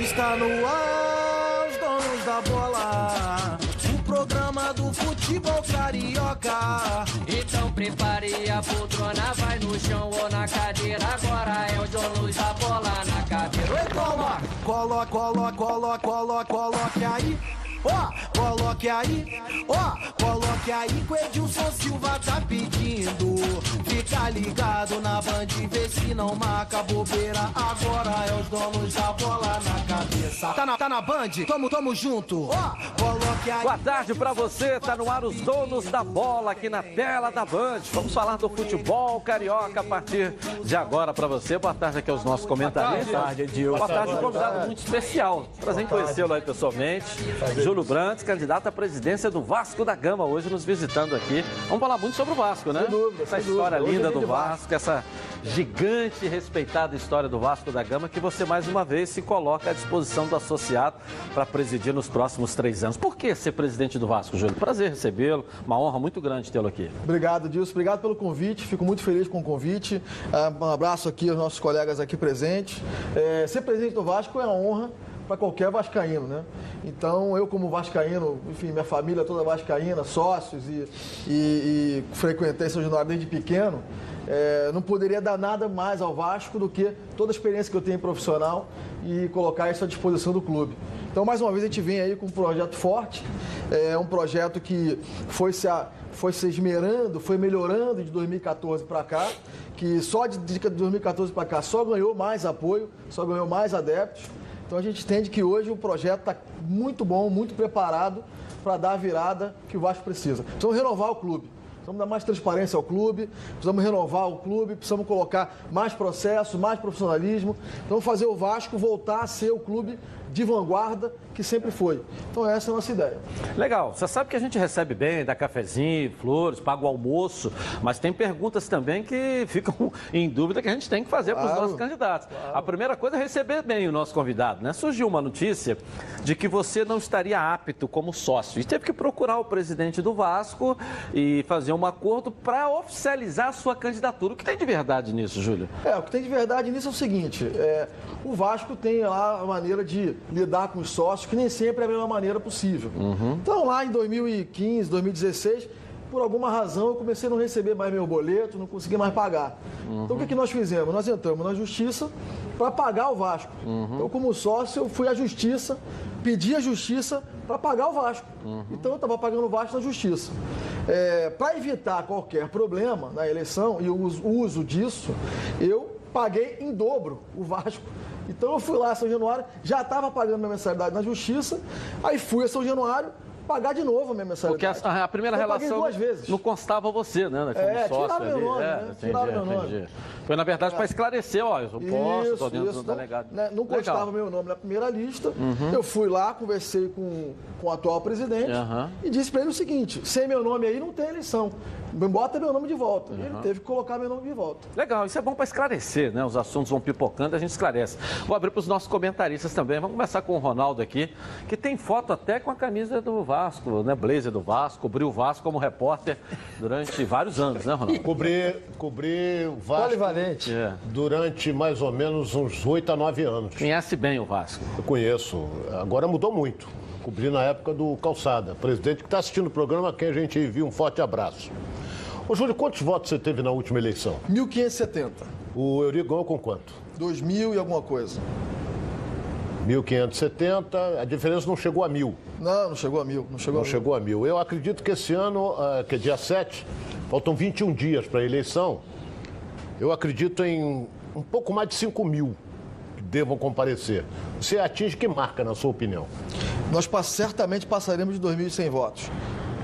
Está no ar, os donos da bola. O programa do futebol carioca. Então prepare a poltrona, vai no chão ou na cadeira. Agora é os donos da bola na cadeira. Oi, toma! Coloque aí. Coloque aí, coloque aí que o Edilson Silva tá pedindo. Fica ligado na Band, vê se não marca bobeira. Agora é os donos da bola na cabeça. Tá na Band? Tamo junto. Coloque aí. Boa tarde pra você, tá no ar os donos da bola aqui na tela da Band. Vamos falar do futebol carioca a partir de agora pra você. Boa tarde aqui aos nossos comentaristas. Boa tarde, Edilson. Boa tarde, um convidado muito especial. Prazer em conhecê-lo aí pessoalmente. Júlio Brandt, candidato à presidência do Vasco da Gama, hoje nos visitando aqui. Vamos falar muito sobre o Vasco, né? Sem dúvida. Essa história linda do Vasco, essa gigante e respeitada história do Vasco da Gama, que você mais uma vez se coloca à disposição do associado para presidir nos próximos 3 anos. Por que ser presidente do Vasco, Júlio? Prazer recebê-lo, uma honra muito grande tê-lo aqui. Obrigado, Dilson. Obrigado pelo convite. Fico muito feliz com o convite. Um abraço aqui aos nossos colegas aqui presentes. Ser presidente do Vasco é uma honra para qualquer vascaíno, né? Então, eu como vascaíno, enfim, minha família toda vascaína, sócios e frequentei São Januário desde pequeno, não poderia dar nada mais ao Vasco do que toda a experiência que eu tenho profissional e colocar isso à disposição do clube. Então, mais uma vez, a gente vem aí com um projeto forte, um projeto que foi se esmerando, foi melhorando de 2014 para cá, que só de 2014 para cá só ganhou mais apoio, só ganhou mais adeptos. Então a gente entende que hoje o projeto está muito bom, muito preparado para dar a virada que o Vasco precisa. Precisamos renovar o clube, precisamos dar mais transparência ao clube, precisamos renovar o clube, precisamos colocar mais processo, mais profissionalismo. Precisamos fazer o Vasco voltar a ser o clube de vanguarda que sempre foi. Então essa é a nossa ideia. Legal. Você sabe que a gente recebe bem, dá cafezinho, flores, paga o almoço, mas tem perguntas também que ficam em dúvida que a gente tem que fazer para os nossos candidatos. Claro. A primeira coisa é receber bem o nosso convidado, né? Surgiu uma notícia de que você não estaria apto como sócio e teve que procurar o presidente do Vasco e fazer um acordo para oficializar a sua candidatura. O que tem de verdade nisso, Júlio? O que tem de verdade nisso é o seguinte, o Vasco tem lá a maneira de lidar com os sócios, que nem sempre é a melhor maneira possível. Então, lá em 2015, 2016, por alguma razão, eu comecei a não receber mais meu boleto, não consegui mais pagar. Então, o que nós fizemos? Nós entramos na justiça para pagar o Vasco. Então, como sócio, eu fui à justiça, pedi à justiça para pagar o Vasco. Então, eu estava pagando o Vasco na justiça. Para evitar qualquer problema na eleição e o uso disso, eu paguei em dobro o Vasco. Então eu fui lá a São Januário, já estava pagando minha mensalidade na justiça, aí fui a São Januário pagar de novo a minha mensalidade. Porque a primeira relação não constava você, né? Como sócio meu nome, né? Tiraram meu nome. Foi, na verdade, para esclarecer, ó, eu posso, estou dentro do delegado. Não constava meu nome na primeira lista. Eu fui lá, conversei com o atual presidente e disse para ele o seguinte, sem meu nome aí não tem eleição. Bota meu nome de volta. Ele teve que colocar meu nome de volta. Legal, isso é bom para esclarecer, né? Os assuntos vão pipocando, a gente esclarece. Vou abrir para os nossos comentaristas também. Vamos começar com o Ronaldo aqui, que tem foto até com a camisa do Vasco, né? Blazer do Vasco, cobriu o Vasco como repórter durante vários anos, né, Ronaldo? Cobri o Vasco durante mais ou menos uns 8 a 9 anos. Conhece bem o Vasco? Eu conheço. Agora mudou muito. Cobri na época do Calçada. Presidente que está assistindo o programa, a quem a gente envia um forte abraço. Ô, Júlio, quantos votos você teve na última eleição? 1.570. O Eurico ganhou com quanto? 2.000 e alguma coisa. 1.570, a diferença não chegou a 1.000. Não chegou a 1.000. Não chegou a 1.000. Eu acredito que esse ano, que é dia 7, faltam 21 dias para a eleição, eu acredito em um pouco mais de 5.000 que devam comparecer. Você atinge que marca, na sua opinião? Nós certamente passaremos de 2.100 votos.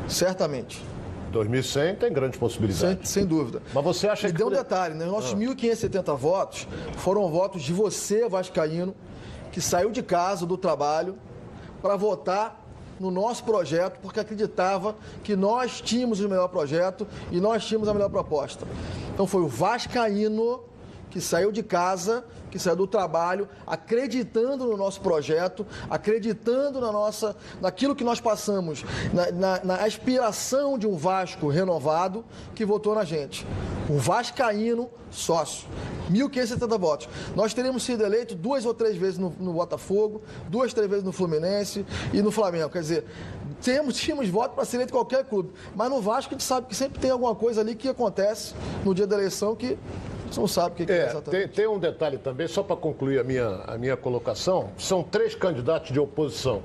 Certamente. 2.100 tem grande possibilidade. Sem dúvida. Mas você acha que... deu um detalhe, né? Os nossos 1.570 votos foram votos de você, vascaíno, que saiu de casa, do trabalho, para votar no nosso projeto, porque acreditava que nós tínhamos o melhor projeto e nós tínhamos a melhor proposta. Então foi o vascaíno que saiu de casa, que saiu do trabalho, acreditando no nosso projeto, acreditando naquilo que nós passamos, na aspiração de um Vasco renovado, que votou na gente. Um vascaíno sócio. 1.570 votos. Nós teríamos sido eleitos 2 ou 3 vezes no Botafogo, 2, 3 vezes no Fluminense e no Flamengo. Quer dizer, tínhamos voto para ser eleito em qualquer clube. Mas no Vasco a gente sabe que sempre tem alguma coisa ali que acontece no dia da eleição que a gente não sabe o que é exatamente. Tem um detalhe também, só para concluir a minha colocação, são 3 candidatos de oposição.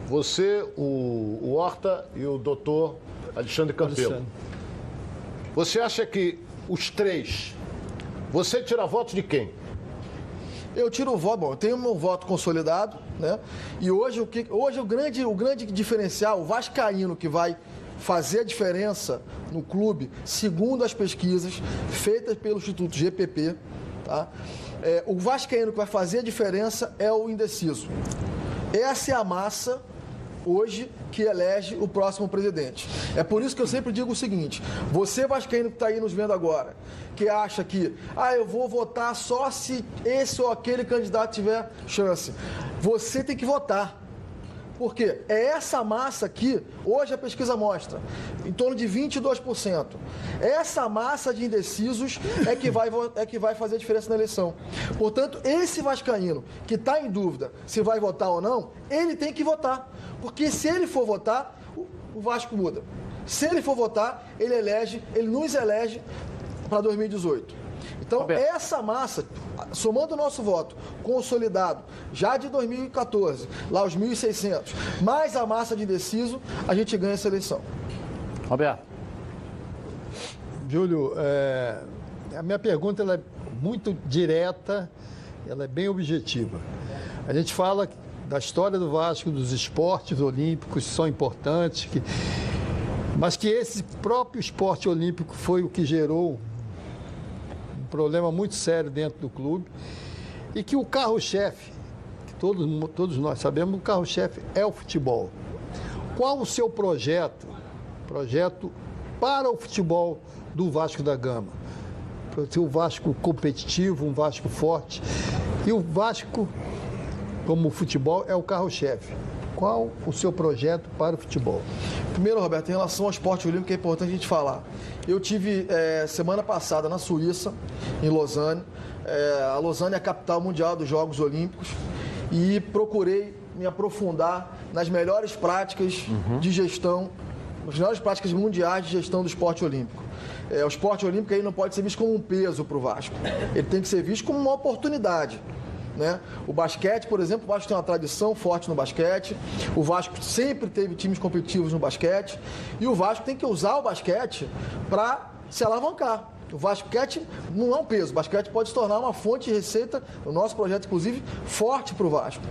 Você, o Horta e o doutor Alexandre Campelo. Você acha que os 3, você tira votos de quem? Eu tiro o voto, bom, eu tenho meu voto consolidado, né? E hoje o grande diferencial, o vascaíno que vai fazer a diferença no clube, segundo as pesquisas feitas pelo Instituto GPP, tá? O vascaíno que vai fazer a diferença é o indeciso. Essa é a massa hoje que elege o próximo presidente. É por isso que eu sempre digo o seguinte: você vascaíno que está aí nos vendo agora, que acha que eu vou votar só se esse ou aquele candidato tiver chance, você tem que votar. Por quê? É essa massa aqui, hoje a pesquisa mostra, em torno de 22%. Essa massa de indecisos é que vai fazer a diferença na eleição. Portanto, esse vascaíno que está em dúvida se vai votar ou não, ele tem que votar. Porque se ele for votar, o Vasco muda. Se ele for votar, ele nos elege para 2018. Então, Roberto, essa massa, somando o nosso voto consolidado, já de 2014, lá os 1.600, mais a massa de indeciso, a gente ganha essa eleição. Roberto. Júlio, a minha pergunta ela é muito direta, ela é bem objetiva. A gente fala da história do Vasco, dos esportes olímpicos, que são importantes, mas que esse próprio esporte olímpico foi o que gerou um problema muito sério dentro do clube e que o carro-chefe, que todos nós sabemos, o carro-chefe é o futebol. Qual o seu projeto para o futebol do Vasco da Gama? Para ser o Vasco competitivo, um Vasco forte. E o Vasco, como o futebol, é o carro-chefe. Qual o seu projeto para o futebol? Primeiro, Roberto, em relação ao esporte olímpico, é importante a gente falar. Eu tive semana passada na Suíça, em Lausanne. A Lausanne é a capital mundial dos Jogos Olímpicos e procurei me aprofundar nas melhores práticas de gestão, nas melhores práticas mundiais de gestão do esporte olímpico. O esporte olímpico aí não pode ser visto como um peso para o Vasco. Ele tem que ser visto como uma oportunidade. Né? O basquete, por exemplo, o Vasco tem uma tradição forte no basquete, o Vasco sempre teve times competitivos no basquete e o Vasco tem que usar o basquete para se alavancar. O basquete não é um peso, o basquete pode se tornar uma fonte de receita, o nosso projeto, inclusive, forte para o Vasco.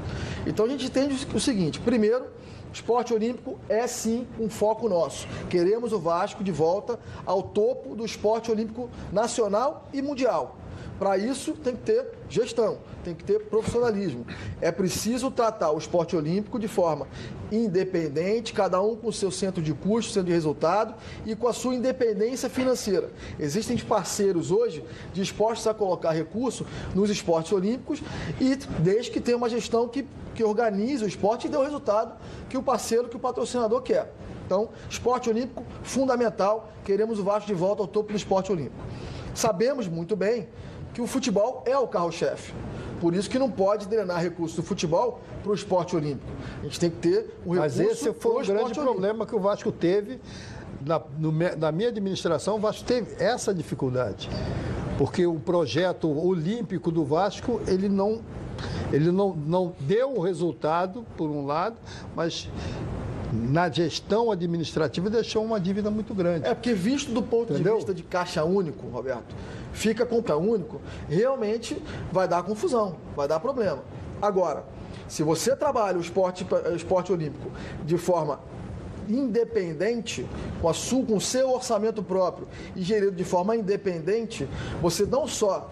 Então a gente entende o seguinte: primeiro, o esporte olímpico é sim um foco nosso. Queremos o Vasco de volta ao topo do esporte olímpico nacional e mundial. Para isso, tem que ter gestão, tem que ter profissionalismo. É preciso tratar o esporte olímpico de forma independente, cada um com o seu centro de custo, centro de resultado e com a sua independência financeira. Existem parceiros hoje dispostos a colocar recurso nos esportes olímpicos e desde que tenha uma gestão que organize o esporte e dê o resultado que o parceiro, que o patrocinador quer. Então, esporte olímpico, fundamental. Queremos o Vasco de volta ao topo do esporte olímpico. Sabemos muito bem que o futebol é o carro-chefe. Por isso que não pode drenar recursos do futebol para o esporte olímpico. A gente tem que ter um recurso. Mas esse foi o grande problema que o Vasco teve. Na minha administração, o Vasco teve essa dificuldade. Porque o projeto olímpico do Vasco, ele não deu o resultado, por um lado, mas na gestão administrativa deixou uma dívida muito grande. Porque visto do ponto de vista de caixa único, Roberto, fica com caixa único, realmente vai dar confusão, vai dar problema. Agora, se você trabalha o esporte olímpico de forma independente, com o seu orçamento próprio e gerido de forma independente, você não só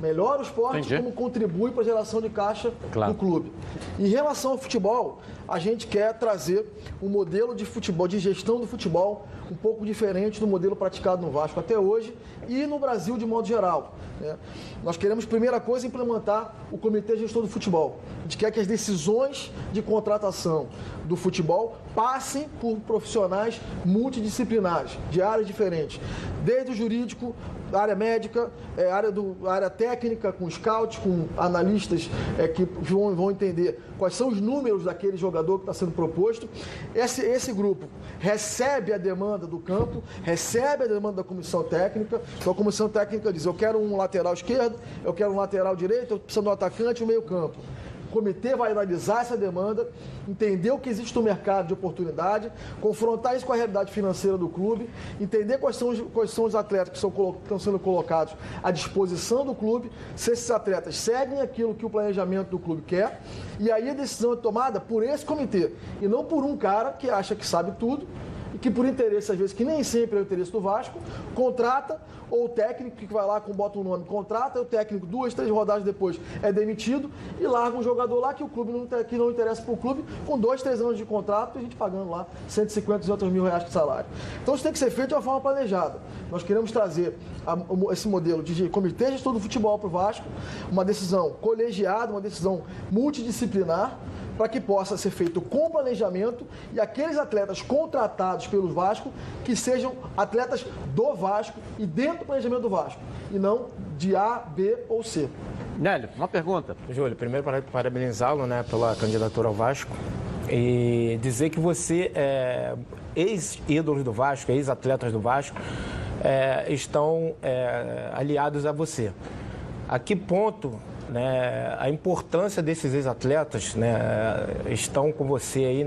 melhora o esporte, Entendi. como contribui para a geração de caixa do clube. Em relação ao futebol, a gente quer trazer um modelo de futebol, de gestão do futebol, um pouco diferente do modelo praticado no Vasco até hoje e no Brasil de modo geral, né? Nós queremos, primeira coisa, implementar o Comitê Gestor do Futebol. A gente quer que as decisões de contratação do futebol passem por profissionais multidisciplinares, de áreas diferentes, desde o jurídico, área médica, área técnica, com scouts, com analistas que vão entender quais são os números daquele jogador que está sendo proposto. Esse grupo recebe a demanda do campo, recebe a demanda da comissão técnica. Então a comissão técnica diz: eu quero um lateral esquerdo, eu quero um lateral direito, eu preciso de um atacante e um meio campo. O comitê vai analisar essa demanda, entender o que existe no mercado de oportunidade, confrontar isso com a realidade financeira do clube, entender quais são os atletas que estão sendo colocados à disposição do clube, se esses atletas seguem aquilo que o planejamento do clube quer, e aí a decisão é tomada por esse comitê, e não por um cara que acha que sabe tudo, e que por interesse, às vezes, que nem sempre é o interesse do Vasco, contrata, ou o técnico que vai lá, bota um nome, contrata, o técnico 2, 3 rodadas depois é demitido e larga um jogador lá que o clube que não interessa para o clube, com 2, 3 anos de contrato, e a gente pagando lá 150, 200 mil reais de salário. Então isso tem que ser feito de uma forma planejada. Nós queremos trazer esse modelo de comitê de gestor do futebol para o Vasco, uma decisão colegiada, uma decisão multidisciplinar, para que possa ser feito com planejamento e aqueles atletas contratados pelo Vasco que sejam atletas do Vasco e dentro do planejamento do Vasco, e não de A, B ou C. Nélio, uma pergunta. Júlio, primeiro parabenizá-lo, né, pela candidatura ao Vasco e dizer que você é ex-ídolos do Vasco, ex-atletas do Vasco, estão aliados a você. A que ponto, né, a importância desses ex-atletas, né, estão com você aí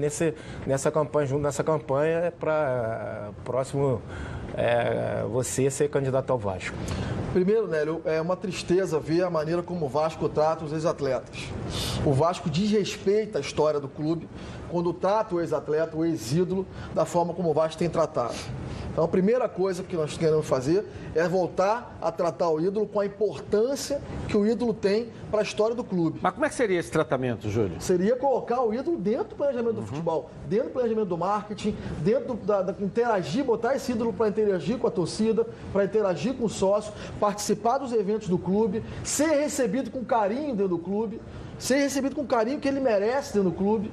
nessa campanha, junto nessa campanha para próximo você ser candidato ao Vasco? Primeiro, Nélio, é uma tristeza ver a maneira como o Vasco trata os ex-atletas. O Vasco desrespeita a história do clube quando trata o ex-atleta, o ex-ídolo, da forma como o Vasco tem tratado. Então, a primeira coisa que nós queremos fazer é voltar a tratar o ídolo com a importância que o ídolo tem para a história do clube. Mas como é que seria esse tratamento, Júlio? Seria colocar o ídolo dentro do planejamento do futebol, dentro do planejamento do marketing, dentro interagir, botar esse ídolo para interagir com a torcida, para interagir com o sócio, participar dos eventos do clube, ser recebido com carinho dentro do clube, ser recebido com o carinho que ele merece dentro do clube.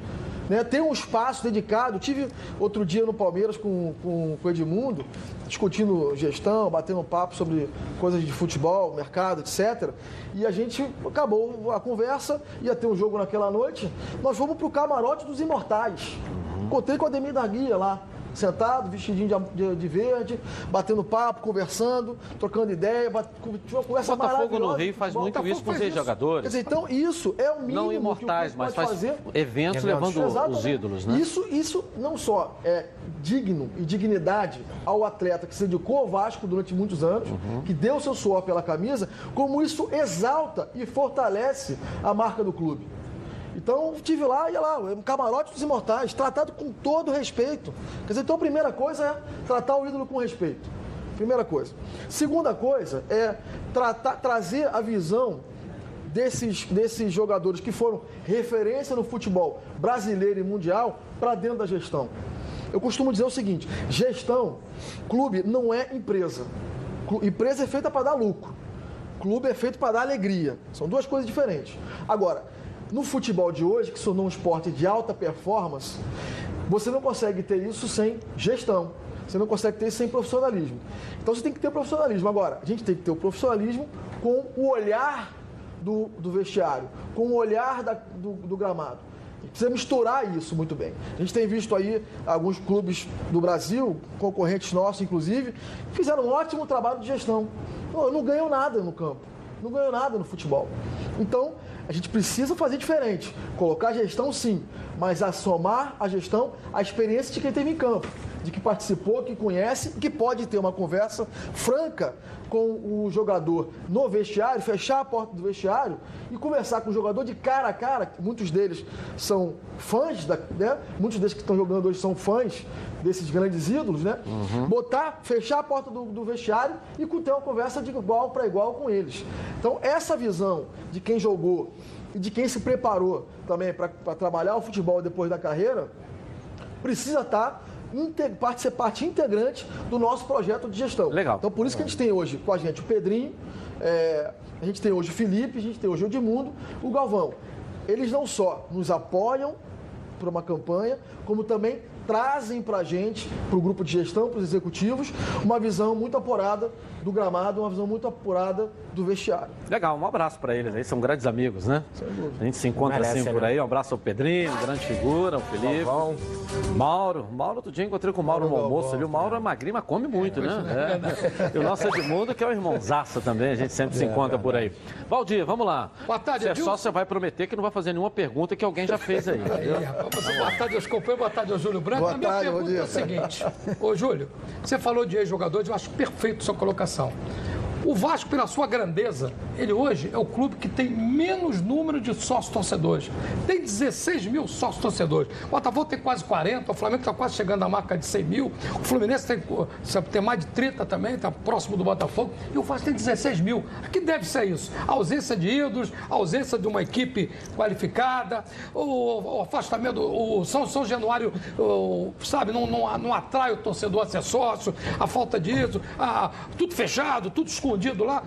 Né, ter um espaço dedicado. Tive outro dia no Palmeiras com o Edmundo, discutindo gestão, batendo um papo sobre coisas de futebol, mercado, etc. E a gente acabou a conversa, ia ter um jogo naquela noite, nós fomos para o camarote dos Imortais. Encontrei com o Ademir da Guia lá, sentado, vestidinho de verde, batendo papo, conversando, trocando ideia, uma conversa maravilhosa. Botafogo no Rio faz muito isso com os ex-jogadores. Quer dizer, então isso é o mínimo não imortais, que mas pode faz fazer. eventos levando os ídolos, né? Isso não só é digno e dignidade ao atleta que se dedicou ao Vasco durante muitos anos, que deu o seu suor pela camisa, como isso exalta e fortalece a marca do clube. Então, estive lá, ia lá, um camarote dos Imortais, tratado com todo respeito. Quer dizer, então a primeira coisa é tratar o ídolo com respeito. Primeira coisa. Segunda coisa é trazer a visão desses jogadores que foram referência no futebol brasileiro e mundial para dentro da gestão. Eu costumo dizer o seguinte: gestão, clube não é empresa. Empresa é feita para dar lucro. Clube é feito para dar alegria. São duas coisas diferentes. Agora, no futebol de hoje, que se tornou um esporte de alta performance, você não consegue ter isso sem gestão. Você não consegue ter isso sem profissionalismo. Então você tem que ter profissionalismo. Agora, a gente tem que ter o profissionalismo com o olhar do vestiário, com o olhar do gramado. A gente precisa misturar isso muito bem. A gente tem visto aí alguns clubes do Brasil, concorrentes nossos inclusive, que fizeram um ótimo trabalho de gestão. Não ganham nada no campo, não ganham nada no futebol. Então, a gente precisa fazer diferente. Colocar a gestão, sim, mas somar a gestão à experiência de quem teve em campo, de que participou, que conhece, que pode ter uma conversa franca com o jogador no vestiário, fechar a porta do vestiário e conversar com o jogador de cara a cara. Muitos deles são fãs, né? Muitos deles que estão jogando hoje são fãs desses grandes ídolos, né? Fechar a porta do vestiário e ter uma conversa de igual para igual com eles. Então, essa visão de quem jogou e de quem se preparou também para trabalhar o futebol depois da carreira, precisa ser parte integrante do nosso projeto de gestão. Legal. Então, por isso que a gente tem hoje com a gente o Pedrinho, a gente tem hoje o Felipe, a gente tem hoje o Edmundo, o Galvão. Eles não só nos apoiam para uma campanha, como também trazem para a gente, para o grupo de gestão, para os executivos, uma visão muito apurada do gramado, uma visão muito apurada do vestiário. Legal, um abraço para eles aí, são grandes amigos, né? A gente se encontra assim por aí, um abraço ao Pedrinho, grande figura, ao Felipe. Mauro, outro dia encontrei com o Mauro no almoço ali, o Mauro é magrinho, mas come muito, né? E o nosso Edmundo, que é o irmãozaço também, a gente sempre se encontra por aí. Valdir, vamos lá. Boa tarde, Você só você vai prometer que não vai fazer nenhuma pergunta que alguém já fez aí. Boa tarde aos companheiros, boa tarde ao Júlio Branco. Boa A minha tarde, pergunta é o seguinte. Ô, Júlio, você falou de ex-jogadores, eu acho perfeito a sua colocação. O Vasco, pela sua grandeza, ele hoje é o clube que tem menos número de sócios-torcedores. Tem 16 mil sócios-torcedores. O Botafogo tem quase 40, o Flamengo está quase chegando à marca de 100 mil, o Fluminense tem mais de 30 também, está próximo do Botafogo, e o Vasco tem 16 mil. A que deve ser isso? A ausência de ídolos, a ausência de uma equipe qualificada, o afastamento, o São Januário, sabe, não atrai o torcedor a ser sócio, a falta de ídolos, tudo fechado, tudo escondido lá.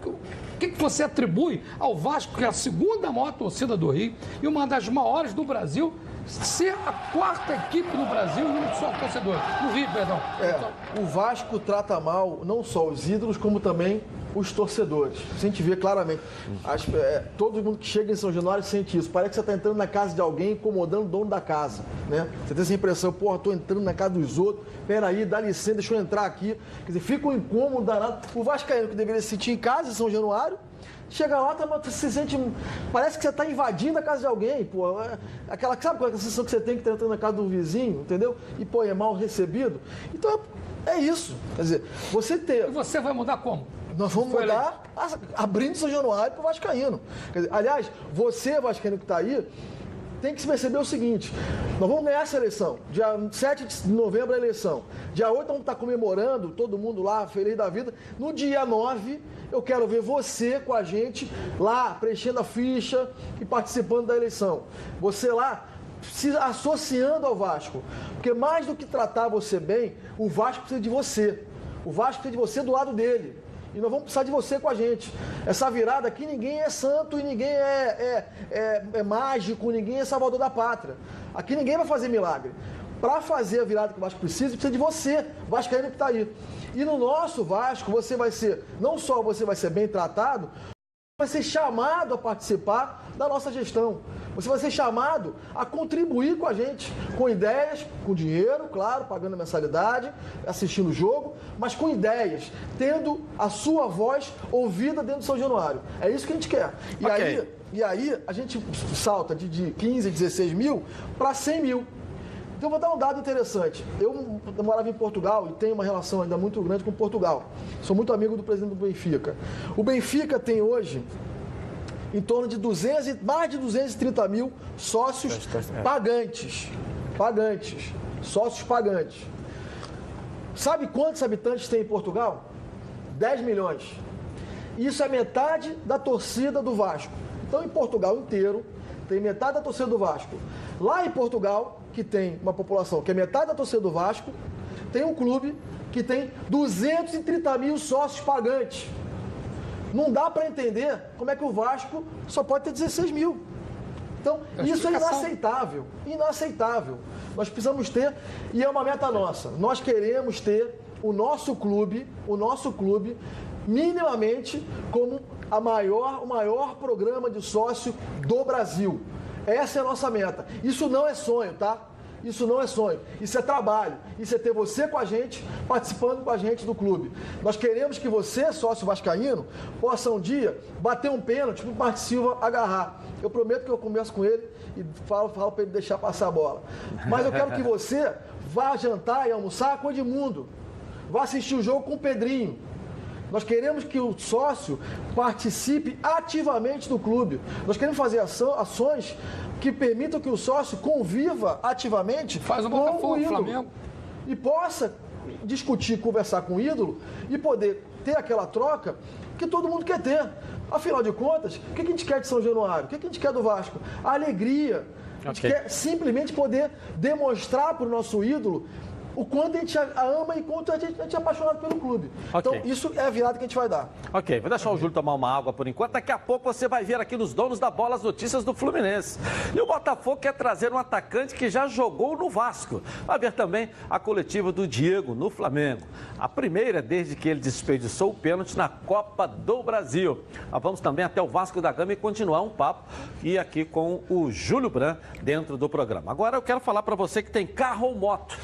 O que você atribui ao Vasco, que é a segunda maior torcida do Rio e uma das maiores do Brasil, ser a quarta equipe do Brasil em número de só torcedores? No Rio, perdão. O Vasco trata mal não só os ídolos, como também os torcedores. A gente vê claramente. Todo mundo que chega em São Januário sente isso. Parece que você está entrando na casa de alguém, incomodando o dono da casa, né? Você tem essa impressão, estou entrando na casa dos outros, peraí, dá licença, deixa eu entrar aqui. Quer dizer, fica um incômodo danado. O vascaíno, que deveria se sentir em casa em São Januário, chega lá, se sente. Parece que você está invadindo a casa de alguém, pô. Sabe qual é a sensação que você tem que estar entrando na casa do vizinho, entendeu? E, pô, é mal recebido. Então, é isso. Quer dizer, você ter. E você vai mudar como? Nós vamos mudar abrindo São Januário para o vascaíno. Quer dizer, aliás, você, vascaíno que está aí, tem que se perceber o seguinte: nós vamos ganhar essa eleição. Dia 7 de novembro é a eleição. Dia 8 vamos estar comemorando, todo mundo lá, feliz da vida. No dia 9, eu quero ver você com a gente lá, preenchendo a ficha e participando da eleição. Você lá, se associando ao Vasco. Porque mais do que tratar você bem, o Vasco precisa de você. O Vasco precisa de você do lado dele. E nós vamos precisar de você com a gente. Essa virada aqui, ninguém é santo e ninguém é mágico, ninguém é salvador da pátria. Aqui ninguém vai fazer milagre. Para fazer a virada que o Vasco precisa de você, vascaíno que está aí. E no nosso Vasco, você vai ser, não só você vai ser bem tratado, vai ser chamado a participar da nossa gestão. Você vai ser chamado a contribuir com a gente, com ideias, com dinheiro, claro, pagando a mensalidade, assistindo o jogo, mas com ideias, tendo a sua voz ouvida dentro do São Januário. É isso que a gente quer. E aí a gente salta de 15, 16 mil para 100 mil. Então, eu vou dar um dado interessante. Eu morava em Portugal e tenho uma relação ainda muito grande com Portugal. Sou muito amigo do presidente do Benfica. O Benfica tem hoje em torno de mais de 230 mil sócios pagantes. Sócios pagantes. Sabe quantos habitantes tem em Portugal? 10 milhões. Isso é metade da torcida do Vasco. Então, em Portugal inteiro, tem metade da torcida do Vasco. Lá em Portugal, que tem uma população que é metade da torcida do Vasco, tem um clube que tem 230 mil sócios pagantes. Não dá para entender como é que o Vasco só pode ter 16 mil. Então, isso é inaceitável. Inaceitável. Nós precisamos ter, e é uma meta nossa, nós queremos ter o nosso clube, minimamente como o maior programa de sócio do Brasil. Essa é a nossa meta. Isso não é sonho, tá? Isso não é sonho. Isso é trabalho. Isso é ter você com a gente, participando com a gente do clube. Nós queremos que você, sócio vascaíno, possa um dia bater um pênalti para o Martin Silva agarrar. Eu prometo que eu converso com ele e falo para ele deixar passar a bola. Mas eu quero que você vá jantar e almoçar com o Edmundo. Vá assistir o jogo com o Pedrinho. Nós queremos que o sócio participe ativamente do clube. Nós queremos fazer ações que permitam que o sócio conviva ativamente Faz o com Botafogo, o ídolo. Flamengo. E possa discutir, conversar com o ídolo e poder ter aquela troca que todo mundo quer ter. Afinal de contas, o que a gente quer de São Januário? O que a gente quer do Vasco? A alegria. A gente quer simplesmente poder demonstrar para o nosso ídolo o quanto a gente ama e quanto a gente é apaixonado pelo clube. Então, isso é a virada que a gente vai dar. Ok, vou deixar o Júlio tomar uma água por enquanto. Daqui a pouco você vai ver aqui nos Donos da Bola as notícias do Fluminense. E o Botafogo quer trazer um atacante que já jogou no Vasco. Vai ver também a coletiva do Diego no Flamengo. A primeira desde que ele desperdiçou o pênalti na Copa do Brasil. Mas vamos também até o Vasco da Gama e continuar um papo. E aqui com o Júlio Bran dentro do programa. Agora eu quero falar para você que tem carro ou moto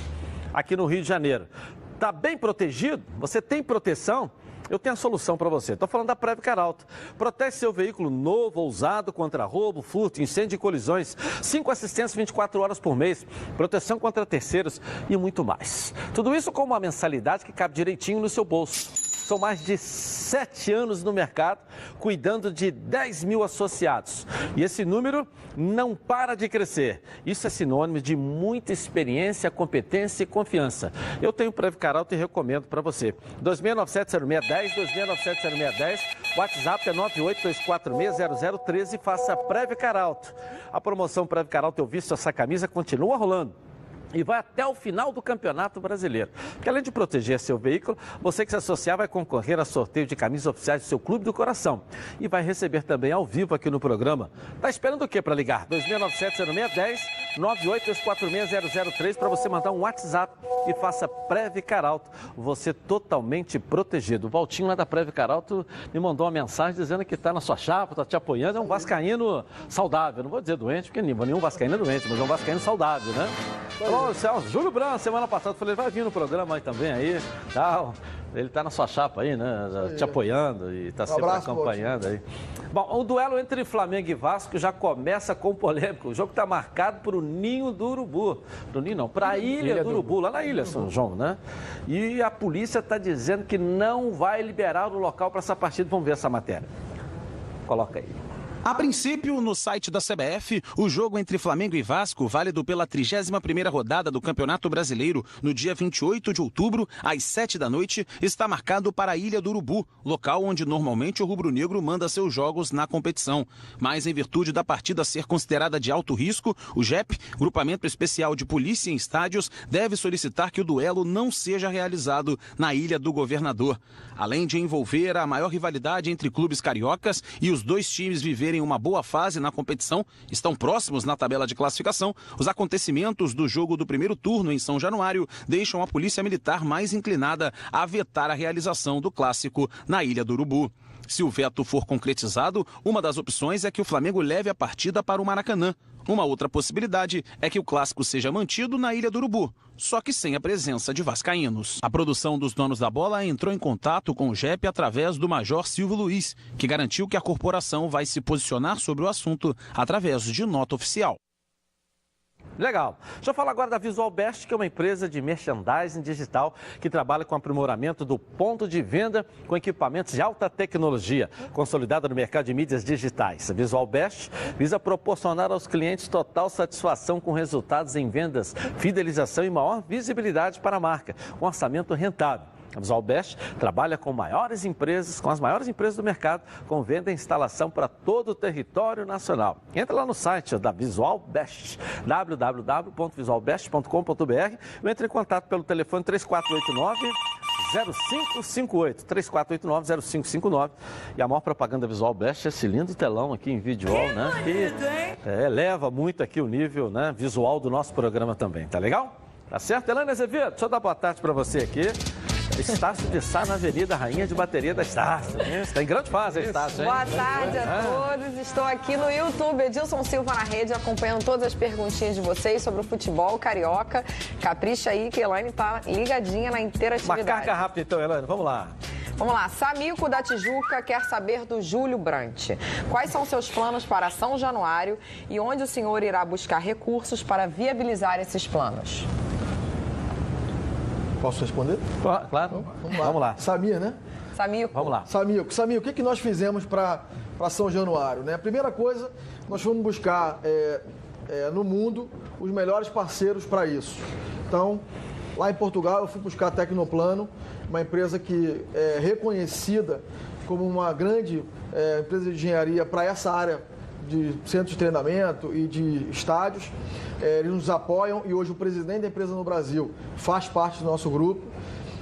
aqui no Rio de Janeiro. Está bem protegido? Você tem proteção? Eu tenho a solução para você. Estou falando da Previcar Auto. Protege seu veículo novo ou usado contra roubo, furto, incêndio e colisões. 5 assistências 24 horas por mês. Proteção contra terceiros e muito mais. Tudo isso com uma mensalidade que cabe direitinho no seu bolso. São mais de 7 anos no mercado, cuidando de 10 mil associados. E esse número não para de crescer. Isso é sinônimo de muita experiência, competência e confiança. Eu tenho o Previcar Auto e recomendo para você. 2697-0610, 2697-0610, WhatsApp é 982460013 e faça Previcar Auto. A promoção Previcar Auto Eu Visto Essa Camisa continua rolando. E vai até o final do Campeonato Brasileiro. Porque além de proteger seu veículo, você que se associar vai concorrer a sorteio de camisas oficiais do seu clube do coração. E vai receber também ao vivo aqui no programa. Tá esperando o quê para ligar? 2697-0610, 982460013 para você mandar um WhatsApp e faça Previcar Auto. Você totalmente protegido. O Valtinho lá da Previcar Auto me mandou uma mensagem dizendo que está na sua chapa, está te apoiando. É um vascaíno saudável. Não vou dizer doente, porque nenhum vascaíno é doente, mas é um vascaíno saudável, né? Júlio Branco, semana passada, eu falei, vai vir no programa aí também, aí, tal. Ele tá na sua chapa aí, né? Te apoiando e tá sempre acompanhando aí. Bom, o duelo entre Flamengo e Vasco já começa com polêmica. O jogo tá marcado para o Ninho do Urubu. Pro Ninho não, para a Ilha do Urubu, lá na Ilha São João, né? E a polícia tá dizendo que não vai liberar o local para essa partida. Vamos ver essa matéria. Coloca aí. A princípio, no site da CBF, o jogo entre Flamengo e Vasco, válido pela 31ª rodada do Campeonato Brasileiro, no dia 28 de outubro, às 7 da noite, está marcado para a Ilha do Urubu, local onde normalmente o rubro-negro manda seus jogos na competição. Mas em virtude da partida ser considerada de alto risco, o GEP, Grupamento Especial de Polícia em Estádios, deve solicitar que o duelo não seja realizado na Ilha do Governador. Além de envolver a maior rivalidade entre clubes cariocas e os dois times viverem uma boa fase na competição, estão próximos na tabela de classificação, os acontecimentos do jogo do primeiro turno em São Januário deixam a Polícia Militar mais inclinada a vetar a realização do clássico na Ilha do Urubu. Se o veto for concretizado, uma das opções é que o Flamengo leve a partida para o Maracanã. Uma outra possibilidade é que o clássico seja mantido na Ilha do Urubu, só que sem a presença de vascaínos. A produção dos Donos da Bola entrou em contato com o GEP através do Major Silvio Luiz, que garantiu que a corporação vai se posicionar sobre o assunto através de nota oficial. Legal. Deixa eu falar agora da Visual Best, que é uma empresa de merchandising digital que trabalha com aprimoramento do ponto de venda com equipamentos de alta tecnologia, consolidada no mercado de mídias digitais. A Visual Best visa proporcionar aos clientes total satisfação com resultados em vendas, fidelização e maior visibilidade para a marca, com orçamento rentável. A Visual Best trabalha com as maiores empresas do mercado, com venda e instalação para todo o território nacional. Entra lá no site da Visual Best, www.visualbest.com.br, ou entre em contato pelo telefone 3489-0558, 3489-0559. E a maior propaganda Visual Best é esse lindo telão aqui em vídeo, né? Que eleva muito aqui o nível, né, visual do nosso programa também, tá legal? Tá certo? Elaine Azevedo, deixa eu dar boa tarde para você aqui. Estácio de Sá na Avenida Rainha de Bateria da Estácio. Está em grande fase, Estácio. Boa tarde a todos. Estou aqui no YouTube, Edilson Silva na rede, acompanhando todas as perguntinhas de vocês sobre o futebol carioca. Capricha aí que a Elaine está ligadinha na interatividade. Uma carga rápida então, Elaine. Vamos lá. Vamos lá, Samico da Tijuca quer saber do Júlio Brant. Quais são seus planos para São Januário e onde o senhor irá buscar recursos para viabilizar esses planos? Posso responder? Claro. Então, vamos lá. Samir, né? Samir. Vamos lá. Samir, o que nós fizemos para São Januário? Né? A primeira coisa, nós fomos buscar no mundo os melhores parceiros para isso. Então, lá em Portugal, eu fui buscar a Tecnoplano, uma empresa que é reconhecida como uma grande empresa de engenharia para essa área de centro de treinamento e de estádios. Eles nos apoiam e hoje o presidente da empresa no Brasil faz parte do nosso grupo.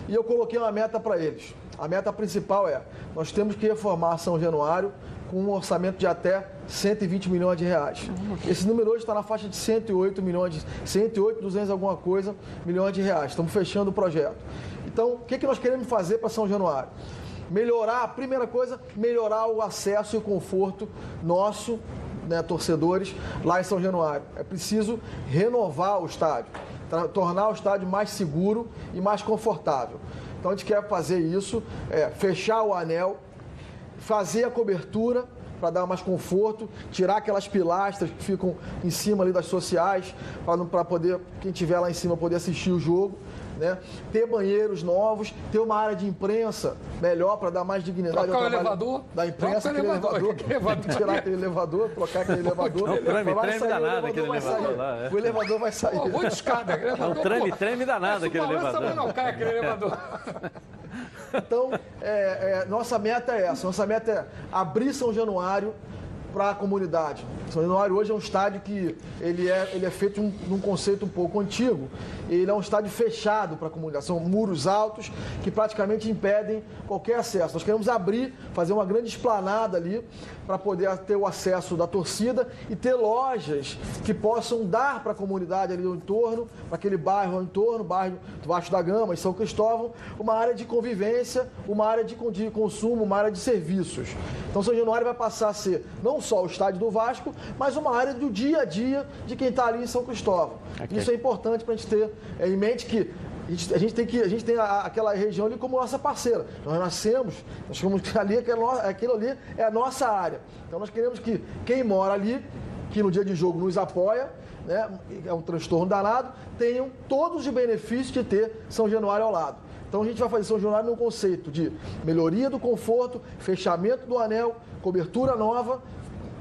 E eu coloquei uma meta para eles. A meta principal nós temos que reformar São Januário com um orçamento de até 120 milhões de reais. Esse número hoje está na faixa de 108 milhões, 108, 200 alguma coisa, milhões de reais. Estamos fechando o projeto. Então, o que nós queremos fazer para São Januário? Melhorar, a primeira coisa, melhorar o acesso e o conforto nosso, né, torcedores, lá em São Januário. É preciso renovar o estádio, tornar o estádio mais seguro e mais confortável. Então a gente quer fazer isso, fechar o anel, fazer a cobertura para dar mais conforto, tirar aquelas pilastras que ficam em cima ali das sociais, para poder, quem estiver lá em cima, poder assistir o jogo. Né? Ter banheiros novos, ter uma área de imprensa melhor para dar mais dignidade ao trabalho da imprensa, aquele elevador. Tirar aquele elevador, trocar aquele elevador. Treme danado aquele elevador lá. O elevador vai sair. Vou de escada. Treme danado aquele elevador. Não cai aquele elevador. Então, nossa meta é essa. Nossa meta é abrir São Januário para a comunidade. São Januário hoje é um estádio que ele é feito num conceito um pouco antigo. Ele é um estádio fechado para a comunidade. São muros altos que praticamente impedem qualquer acesso. Nós queremos abrir, fazer uma grande esplanada ali para poder ter o acesso da torcida e ter lojas que possam dar para a comunidade ali no entorno, para aquele bairro ao entorno, bairro do Vasco da Gama e São Cristóvão, uma área de convivência, uma área de consumo, uma área de serviços. Então São Januário vai passar a ser não só o estádio do Vasco, mas uma área do dia a dia de quem está ali em São Cristóvão. Okay. Isso é importante para a gente ter em mente que a gente tem aquela região ali como nossa parceira. Nós nascemos, nós fomos ali, aquilo ali é a nossa área. Então nós queremos que quem mora ali, que no dia de jogo nos apoia, né, é um transtorno danado, tenham todos os benefícios de ter São Januário ao lado. Então a gente vai fazer São Januário num conceito de melhoria do conforto, fechamento do anel, cobertura nova,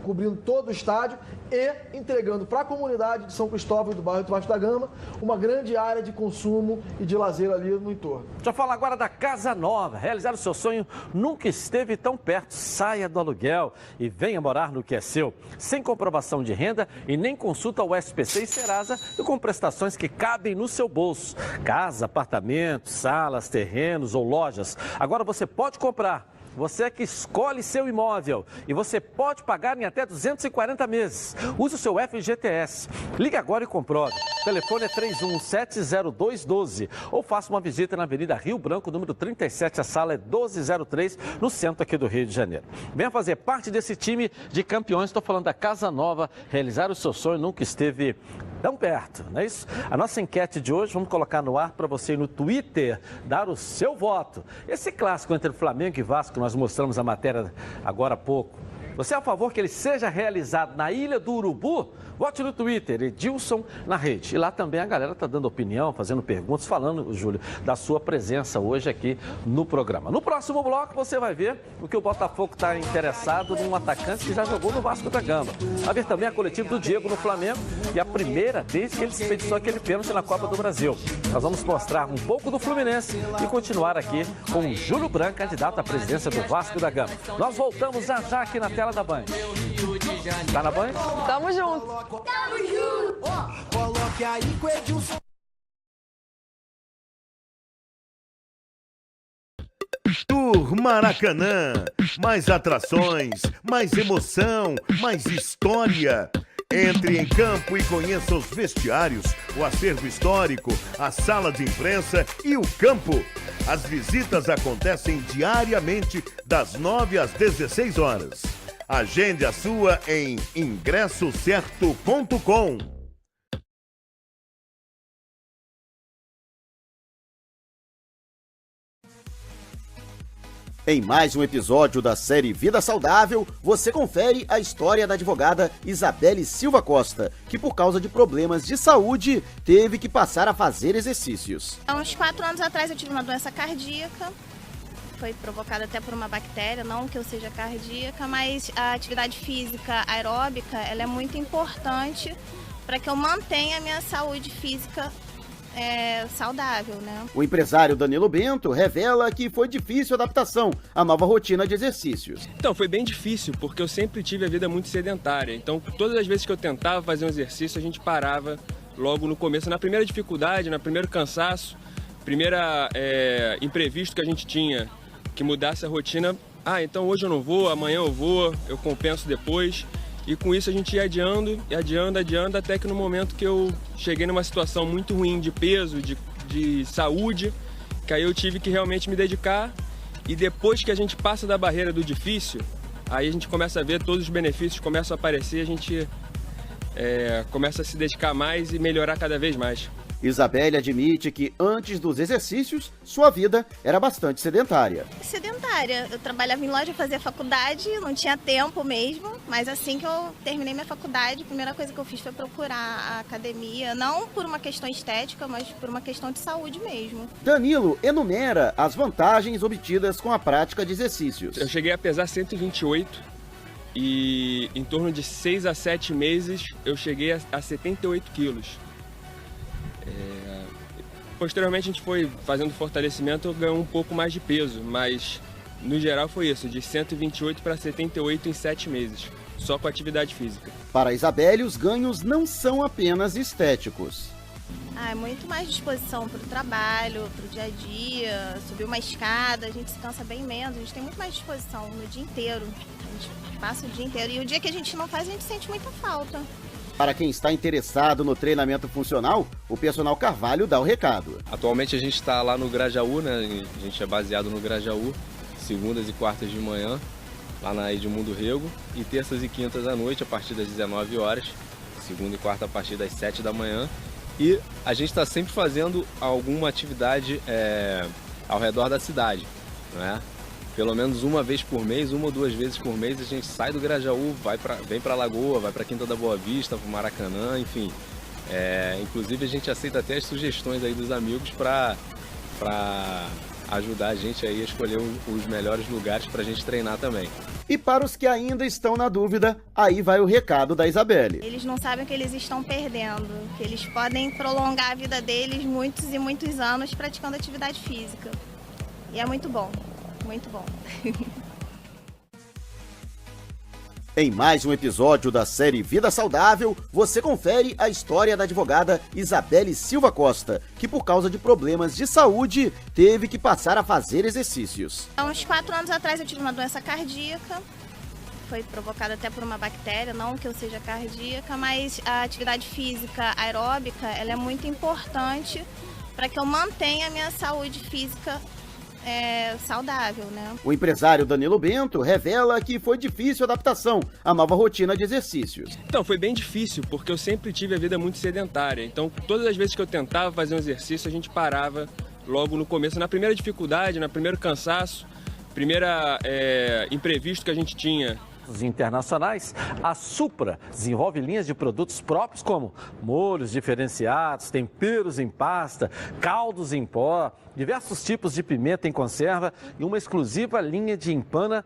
cobrindo todo o estádio e entregando para a comunidade de São Cristóvão e do bairro do Vasco da Gama uma grande área de consumo e de lazer ali no entorno. Deixa eu falar agora da Casa Nova. Realizar o seu sonho nunca esteve tão perto. Saia do aluguel e venha morar no que é seu, sem comprovação de renda e nem consulta ao SPC e Serasa e com prestações que cabem no seu bolso. Casa, apartamentos, salas, terrenos ou lojas. Agora você pode comprar. Você é que escolhe seu imóvel e você pode pagar em até 240 meses. Use o seu FGTS. Ligue agora e comprove. O telefone é 3170212 ou faça uma visita na Avenida Rio Branco, número 37, a sala é 1203, no centro aqui do Rio de Janeiro. Venha fazer parte desse time de campeões. Estou falando da Casa Nova. Realizar o seu sonho nunca esteve tão perto, não é isso? A nossa enquete de hoje, vamos colocar no ar para você no Twitter, dar o seu voto. Esse clássico entre Flamengo e Vasco, nós mostramos a matéria agora há pouco. Você é a favor que ele seja realizado na Ilha do Urubu? Vote no Twitter, Edilson na Rede. E lá também a galera está dando opinião, fazendo perguntas, falando, Júlio, da sua presença hoje aqui no programa. No próximo bloco você vai ver o que o Botafogo está interessado num atacante que já jogou no Vasco da Gama. Vai ver também a coletiva do Diego no Flamengo e a primeira vez que ele desperdiçou aquele pênalti na Copa do Brasil. Nós vamos mostrar um pouco do Fluminense e continuar aqui com o Júlio Branco, candidato à presidência do Vasco da Gama. Nós voltamos já aqui na tela da Band. Tá na Band? Tamo junto. Tamo junto! Coloque aí com o Edilson. Tour Maracanã. Mais atrações, mais emoção, mais história. Entre em campo e conheça os vestiários, o acervo histórico, a sala de imprensa e o campo. As visitas acontecem diariamente das 9 às 16 horas. Agende a sua em ingressocerto.com. Em mais um episódio da série Vida Saudável, você confere a história da advogada Isabelle Silva Costa, que por causa de problemas de saúde, teve que passar a fazer exercícios. Há uns 4 anos atrás eu tive uma doença cardíaca, foi provocada até por uma bactéria, não que eu seja cardíaca, mas a atividade física aeróbica ela é muito importante para que eu mantenha a minha saúde física saudável, né? O empresário Danilo Bento revela que foi difícil a adaptação à nova rotina de exercícios. Então, foi bem difícil, porque eu sempre tive a vida muito sedentária. Então, todas as vezes que eu tentava fazer um exercício, a gente parava logo no começo. Na primeira dificuldade, no primeiro cansaço, primeira imprevisto que a gente tinha que mudasse a rotina. Então hoje eu não vou, amanhã eu compenso depois. E com isso a gente ia adiando, até que no momento que eu cheguei numa situação muito ruim de peso, de saúde, que aí eu tive que realmente me dedicar. E depois que a gente passa da barreira do difícil, aí a gente começa a ver todos os benefícios, começam a aparecer, a gente começa a se dedicar mais e melhorar cada vez mais. Isabelle admite que antes dos exercícios, sua vida era bastante sedentária. Sedentária. Eu trabalhava em loja, fazia faculdade, não tinha tempo mesmo, mas assim que eu terminei minha faculdade, a primeira coisa que eu fiz foi procurar a academia, não por uma questão estética, mas por uma questão de saúde mesmo. Danilo enumera as vantagens obtidas com a prática de exercícios. Eu cheguei a pesar 128 e em torno de 6 a 7 meses eu cheguei a 78 quilos. Posteriormente a gente foi fazendo fortalecimento, ganhou um pouco mais de peso, mas no geral foi isso, de 128 para 78 em 7 meses, só com atividade física. Para Isabelle, os ganhos não são apenas estéticos. É muito mais disposição para o trabalho, para o dia a dia, subir uma escada, a gente se cansa bem menos, a gente tem muito mais disposição no dia inteiro, a gente passa o dia inteiro e o dia que a gente não faz a gente sente muita falta. Para quem está interessado no treinamento funcional, o Personal Carvalho dá o recado. Atualmente a gente está lá no Grajaú, né? A gente é baseado no Grajaú, segundas e quartas de manhã, lá na Edmundo Rego, e terças e quintas à noite, a partir das 19 horas, segunda e quarta a partir das 7 da manhã. E a gente está sempre fazendo alguma atividade ao redor da cidade, né? Pelo menos uma vez por mês, 1 ou 2 vezes por mês, a gente sai do Grajaú, vem para a Lagoa, vai para a Quinta da Boa Vista, para o Maracanã, enfim. Inclusive a gente aceita até as sugestões aí dos amigos para ajudar a gente aí a escolher os melhores lugares para a gente treinar também. E para os que ainda estão na dúvida, aí vai o recado da Isabelle. Eles não sabem o que eles estão perdendo, que eles podem prolongar a vida deles muitos e muitos anos praticando atividade física. E é muito bom. Muito bom. Em mais um episódio da série Vida Saudável, você confere a história da advogada Isabelle Silva Costa, que por causa de problemas de saúde, teve que passar a fazer exercícios. Há uns 4 anos atrás eu tive uma doença cardíaca, foi provocada até por uma bactéria, não que eu seja cardíaca, mas a atividade física aeróbica ela é muito importante para que eu mantenha a minha saúde física saudável, né? O empresário Danilo Bento revela que foi difícil a adaptação à nova rotina de exercícios. Então, foi bem difícil, porque eu sempre tive a vida muito sedentária. Então, todas as vezes que eu tentava fazer um exercício, a gente parava logo no começo. Na primeira dificuldade, no primeiro cansaço, primeira imprevisto que a gente tinha. Internacionais, a Supra desenvolve linhas de produtos próprios como molhos diferenciados, temperos em pasta, caldos em pó, diversos tipos de pimenta em conserva e uma exclusiva linha de empana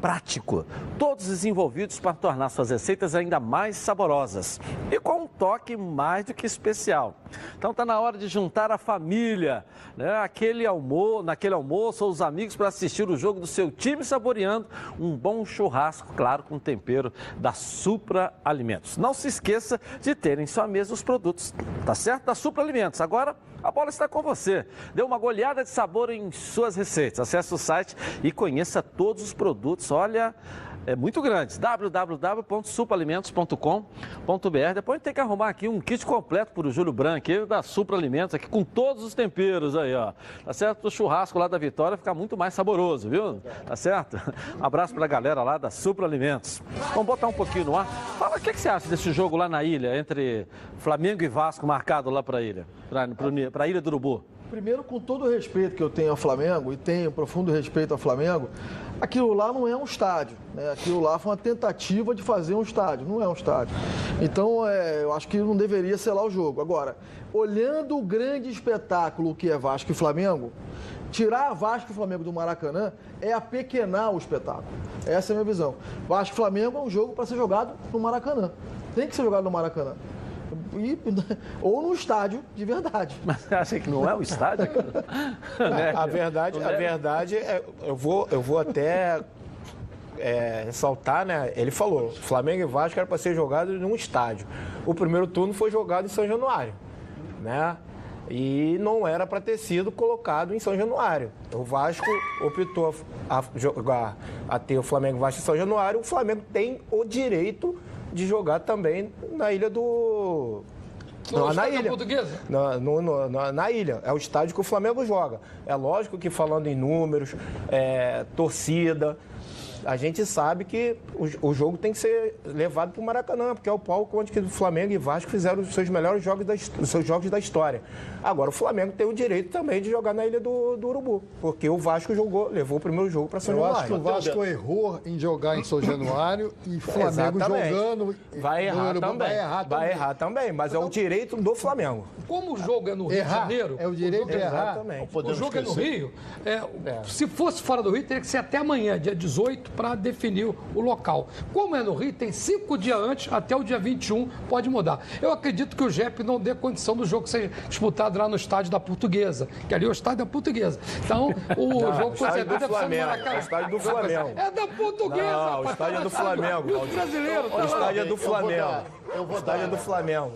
prático. Todos desenvolvidos para tornar suas receitas ainda mais saborosas e com um toque mais do que especial. Então tá na hora de juntar a família, né? Naquele almoço ou os amigos para assistir o jogo do seu time saboreando um bom churrasco, claro, com tempero da Supra Alimentos. Não se esqueça de ter em sua mesa os produtos, tá certo? Da Supra Alimentos. Agora a bola está com você. Dê uma goleada de sabor em suas receitas. Acesse o site e conheça todos os produtos. Olha, é muito grande. www.supralimentos.com.br. Depois tem que arrumar aqui um kit completo para o Júlio Branco, da Supra Alimentos, aqui com todos os temperos aí, ó. Tá certo? O churrasco lá da Vitória fica muito mais saboroso, viu? Tá certo? Um abraço para a galera lá da Supra Alimentos. Vamos botar um pouquinho no ar. Fala, o que você acha desse jogo lá na ilha, entre Flamengo e Vasco, marcado lá para a ilha, para a Ilha do Urubu? Primeiro, com todo o respeito que eu tenho ao Flamengo, e tenho profundo respeito ao Flamengo, aquilo lá não é um estádio, né? Aquilo lá foi uma tentativa de fazer um estádio, não é um estádio. Então, eu acho que não deveria ser lá o jogo. Agora, olhando o grande espetáculo que é Vasco e Flamengo, tirar Vasco e Flamengo do Maracanã é apequenar o espetáculo. Essa é a minha visão. Vasco e Flamengo é um jogo para ser jogado no Maracanã. Tem que ser jogado no Maracanã. Ou no estádio de verdade. Mas você acha que não é um estádio? A verdade é, eu vou até ressaltar, né? Ele falou, Flamengo e Vasco era para ser jogado num estádio. O primeiro turno foi jogado em São Januário, né? E não era para ter sido colocado em São Januário. O Vasco optou a ter o Flamengo e Vasco em São Januário. O Flamengo tem o direito de jogar também na ilha do... na ilha. Portuguesa? Na ilha. É o estádio que o Flamengo joga. É lógico que falando em números, torcida, a gente sabe que o jogo tem que ser levado para o Maracanã, porque é o palco onde o Flamengo e Vasco fizeram os seus melhores jogos da história. Agora, o Flamengo tem o direito também de jogar na Ilha do Urubu, porque o Vasco levou o primeiro jogo para São Januário. Eu acho que o Vasco errou em jogar em São Januário e o Flamengo jogando... Vai errar também, mas é o direito do Flamengo. Como o jogo é no Rio de Janeiro... É o direito de errar. Exatamente. O jogo é no Rio. Se fosse fora do Rio, teria que ser até amanhã, dia 18, para definir o local. Como é no Rio, tem 5 dias antes, até o dia 21, pode mudar. Eu acredito que o JEP não dê condição do jogo ser disputado lá no estádio da Portuguesa, que ali é o estádio da Portuguesa. Então, o jogo com certeza deve ser no Maracanã. É o estádio do Flamengo. É da Portuguesa. Não, o estádio é do Flamengo. Luso brasileiro. O estádio é do Flamengo. O estádio é do Flamengo.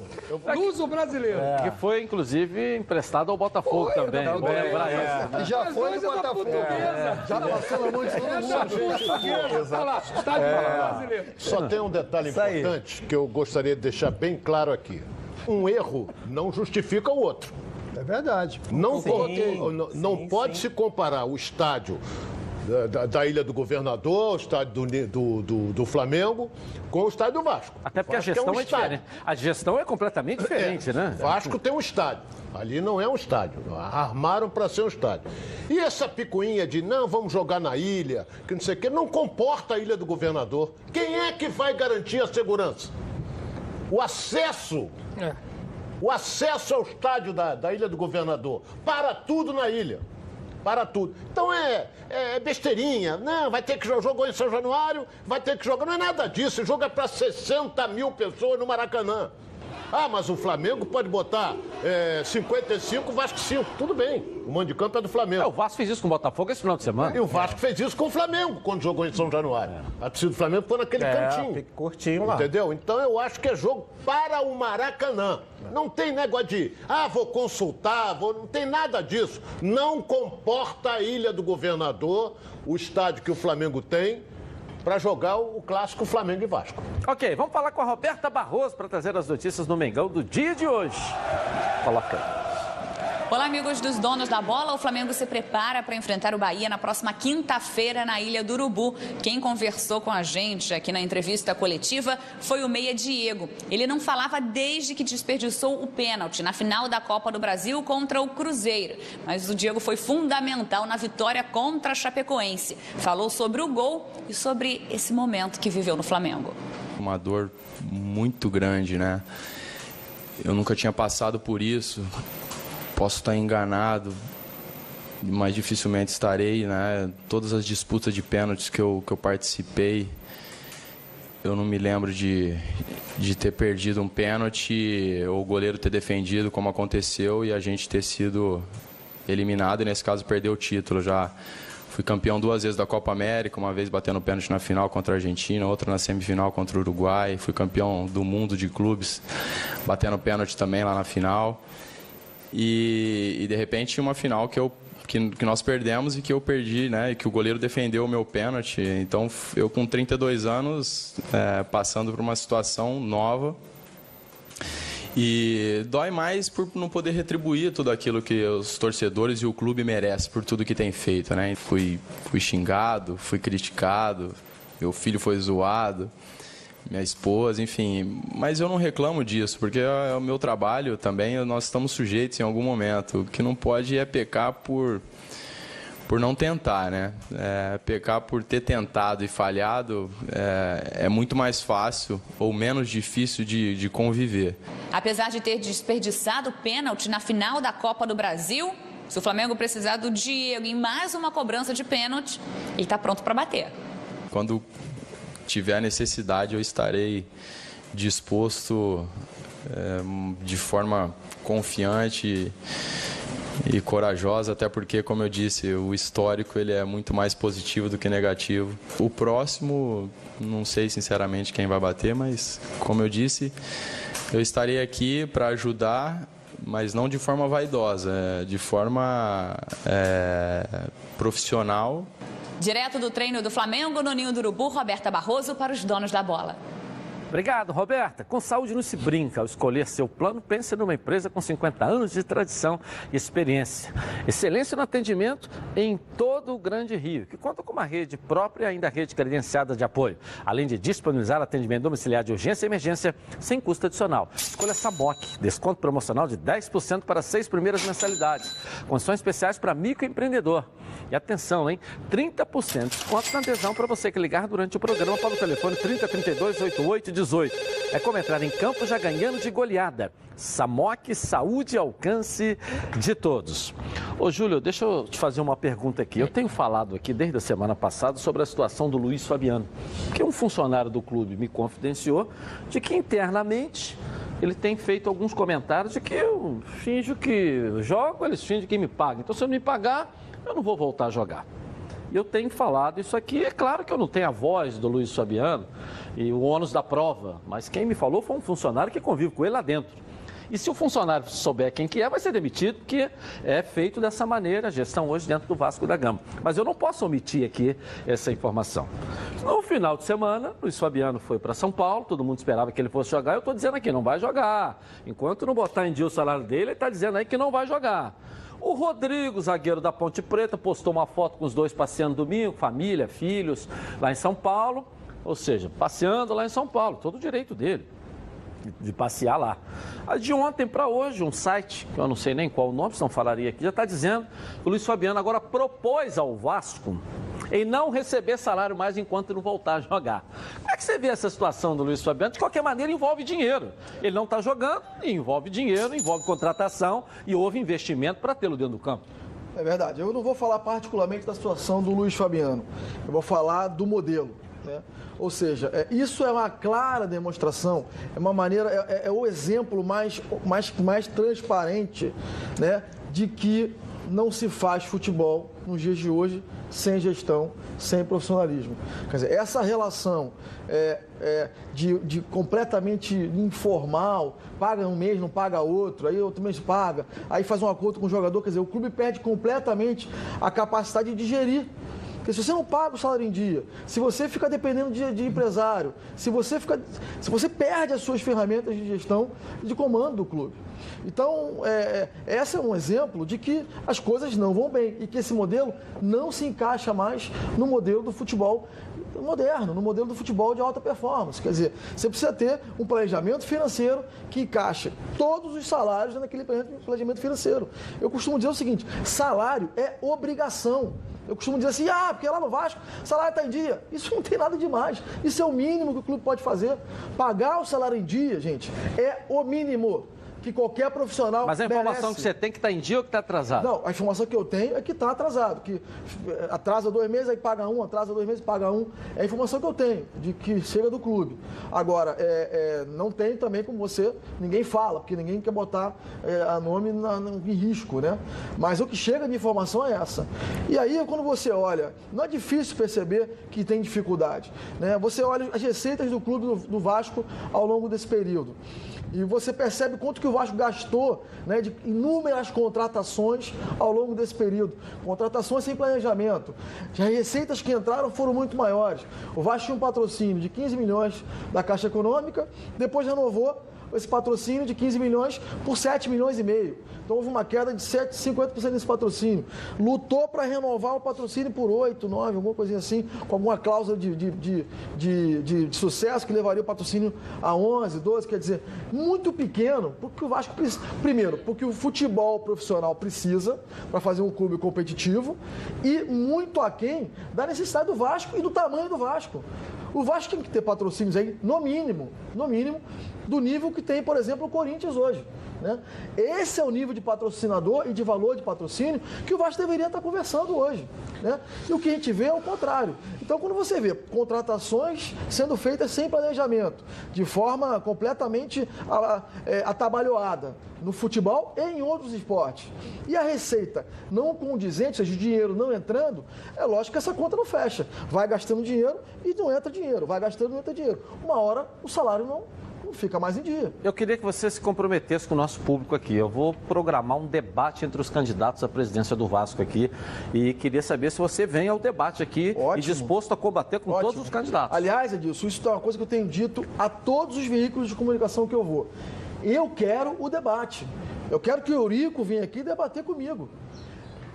Luso brasileiro. Que foi, inclusive, emprestado ao Botafogo também. Vou lembrar isso. Já foi do Botafogo. Já passou na mão de todo mundo. Só tem um detalhe importante que eu gostaria de deixar bem claro aqui. Um erro não justifica o outro. É verdade. Não pode se comparar o estádio da Ilha do Governador, o estádio do Flamengo, com o estádio do Vasco. Até porque a gestão é diferente. A gestão é completamente diferente, né? Vasco tem um estádio. Ali não é um estádio. Armaram para ser um estádio. E essa picuinha de não, vamos jogar na ilha, que não sei o quê, não comporta a Ilha do Governador. Quem é que vai garantir a segurança? O acesso. O acesso ao estádio da Ilha do Governador. Para tudo na ilha. Para tudo. Então é besteirinha. Não, vai ter que jogar em São Januário, vai ter que jogar. Não é nada disso. O jogo é para 60 mil pessoas no Maracanã. Ah, mas o Flamengo pode botar 55, o Vasco 5. Tudo bem. O mando de campo é do Flamengo. O Vasco fez isso com o Botafogo esse final de semana. E o Vasco fez isso com o Flamengo quando jogou em São Januário. A torcida do Flamengo foi naquele cantinho. Curtinho lá. Entendeu? Então eu acho que é jogo para o Maracanã. Não tem negócio de, vou consultar, não tem nada disso. Não comporta a Ilha do Governador, o estádio que o Flamengo tem, para jogar o clássico Flamengo e Vasco. Ok, vamos falar com a Roberta Barroso para trazer as notícias no Mengão do dia de hoje. Coloca aí. Olá, amigos dos donos da bola. O Flamengo se prepara para enfrentar o Bahia na próxima quinta-feira na Ilha do Urubu. Quem conversou com a gente aqui na entrevista coletiva foi o meia Diego. Ele não falava desde que desperdiçou o pênalti na final da Copa do Brasil contra o Cruzeiro. Mas o Diego foi fundamental na vitória contra a Chapecoense. Falou sobre o gol e sobre esse momento que viveu no Flamengo. Uma dor muito grande, né? Eu nunca tinha passado por isso. Posso estar enganado, mas dificilmente estarei, né? Todas as disputas de pênaltis que eu participei, eu não me lembro de ter perdido um pênalti ou o goleiro ter defendido como aconteceu e a gente ter sido eliminado e, nesse caso, perder o título. Já fui campeão 2 vezes da Copa América, uma vez batendo pênalti na final contra a Argentina, outra na semifinal contra o Uruguai. Fui campeão do mundo de clubes, batendo pênalti também lá na final. E de repente uma final que nós perdemos e que eu perdi, né? E que o goleiro defendeu o meu pênalti. Então eu com 32 anos passando por uma situação nova e dói mais por não poder retribuir tudo aquilo que os torcedores e o clube merecem por tudo que tem feito, né? Fui xingado, fui criticado, meu filho foi zoado. minha esposa, enfim. Mas eu não reclamo disso, porque é o meu trabalho também, nós estamos sujeitos em algum momento. O que não pode é pecar por não tentar, né? Pecar por ter tentado e falhado é muito mais fácil ou menos difícil de conviver. Apesar de ter desperdiçado pênalti na final da Copa do Brasil, se o Flamengo precisar do Diego em mais uma cobrança de pênalti, ele está pronto para bater. Quando tiver a necessidade, eu estarei disposto de forma confiante e corajosa, até porque, como eu disse, o histórico ele é muito mais positivo do que negativo. O próximo, não sei sinceramente quem vai bater, mas, como eu disse, eu estarei aqui para ajudar, mas não de forma vaidosa, de forma profissional. Direto do treino do Flamengo, no Ninho do Urubu, Roberta Barroso para os donos da bola. Obrigado, Roberta. Com saúde não se brinca. Ao escolher seu plano, pense numa empresa com 50 anos de tradição e experiência. Excelência no atendimento em todo o Grande Rio, que conta com uma rede própria e ainda rede credenciada de apoio, além de disponibilizar atendimento domiciliar de urgência e emergência sem custo adicional. Escolha Samok, desconto promocional de 10% para 6 primeiras mensalidades. Condições especiais para microempreendedor. E atenção, hein? 30% de desconto na adesão para você que ligar durante o programa para o telefone 3032-8818. É como entrar em campo já ganhando de goleada. Samok, saúde e alcance de todos. Ô, Júlio, deixa eu te fazer uma pergunta aqui. Eu tenho falado aqui desde a semana passada sobre a situação do Luiz Fabiano, que um funcionário do clube me confidenciou de que internamente ele tem feito alguns comentários de que eu finjo que jogo, eles fingem que me pagam. Então, se eu não me pagar, eu não vou voltar a jogar. E eu tenho falado isso aqui. É claro que eu não tenho a voz do Luiz Fabiano e o ônus da prova, mas quem me falou foi um funcionário que convive com ele lá dentro. E se o funcionário souber quem que é, vai ser demitido, porque é feito dessa maneira a gestão hoje dentro do Vasco da Gama. Mas eu não posso omitir aqui essa informação. No final de semana, Luiz Fabiano foi para São Paulo, todo mundo esperava que ele fosse jogar. Eu estou dizendo aqui, não vai jogar. Enquanto não botar em dia o salário dele, ele está dizendo aí que não vai jogar. O Rodrigo, zagueiro da Ponte Preta, postou uma foto com os dois passeando domingo, família, filhos, lá em São Paulo. Ou seja, passeando lá em São Paulo, todo o direito dele de passear lá. De ontem para hoje, um site, que eu não sei nem qual o nome, se não falaria aqui, já está dizendo que o Luiz Fabiano agora propôs ao Vasco em não receber salário mais enquanto não voltar a jogar. Como é que você vê essa situação do Luiz Fabiano? De qualquer maneira, envolve dinheiro. Ele não está jogando, envolve dinheiro, envolve contratação e houve investimento para tê-lo dentro do campo. É verdade. Eu não vou falar particularmente da situação do Luiz Fabiano. Eu vou falar do modelo, né? Ou seja, isso é uma clara demonstração, é uma maneira, é o exemplo mais transparente, né, de que não se faz futebol nos dias de hoje sem gestão, sem profissionalismo. Quer dizer, essa relação de completamente informal, paga um mês, não paga outro, aí outro mês paga, aí faz um acordo com o jogador, quer dizer, o clube perde completamente a capacidade de gerir. Porque se você não paga o salário em dia, se você fica dependendo de empresário, se você perde as suas ferramentas de gestão e de comando do clube. Então, esse é um exemplo de que as coisas não vão bem e que esse modelo não se encaixa mais no modelo do futebol moderno, no modelo do futebol de alta performance. Quer dizer, você precisa ter um planejamento financeiro que encaixe todos os salários naquele planejamento financeiro. Eu costumo dizer o seguinte, salário é obrigação. Eu costumo dizer assim, porque lá no Vasco o salário está em dia. Isso não tem nada demais. Isso é o mínimo que o clube pode fazer. Pagar o salário em dia, gente, é o mínimo que qualquer profissional Mas a informação merece. que você tem que está em dia ou que está atrasado? Não, a informação que eu tenho é que está atrasado. Que atrasa 2 meses, aí paga um, atrasa 2 meses, paga um. É a informação que eu tenho, de que chega do clube. Agora, não tem também como ninguém fala, porque ninguém quer botar a nome em risco, né? Mas o que chega de informação é essa. E aí, quando você olha, não é difícil perceber que tem dificuldade, né? Você olha as receitas do clube do Vasco ao longo desse período. E você percebe quanto que o Vasco gastou, né, de inúmeras contratações ao longo desse período. Contratações sem planejamento. As receitas que entraram foram muito maiores. O Vasco tinha um patrocínio de 15 milhões da Caixa Econômica, depois renovou esse patrocínio de 15 milhões por 7 milhões e meio. Então houve uma queda de 50% nesse patrocínio. Lutou para renovar o patrocínio por 8, 9, alguma coisinha assim, com alguma cláusula de sucesso que levaria o patrocínio a 11, 12, quer dizer, muito pequeno, porque o Vasco precisa. Primeiro, porque o futebol profissional precisa para fazer um clube competitivo e muito aquém da necessidade do Vasco e do tamanho do Vasco. O Vasco tem que ter patrocínios aí, no mínimo, do nível que tem, por exemplo, o Corinthians hoje. Né? Esse é o nível de patrocinador e de valor de patrocínio que o Vasco deveria estar conversando hoje. Né? E o que a gente vê é o contrário. Então, quando você vê contratações sendo feitas sem planejamento, de forma completamente atabalhoada no futebol e em outros esportes, e a receita não condizente, ou seja, o dinheiro não entrando, é lógico que essa conta não fecha. Vai gastando dinheiro e não entra dinheiro. Vai gastando e não entra dinheiro. Uma hora o salário não fica mais em dia. Eu queria que você se comprometesse com o nosso público aqui. Eu vou programar um debate entre os candidatos à presidência do Vasco aqui e queria saber se você vem ao debate aqui e disposto a combater com todos os candidatos. Aliás, Edilson, isso é uma coisa que eu tenho dito a todos os veículos de comunicação que eu vou. Eu quero o debate. Eu quero que o Eurico venha aqui debater comigo.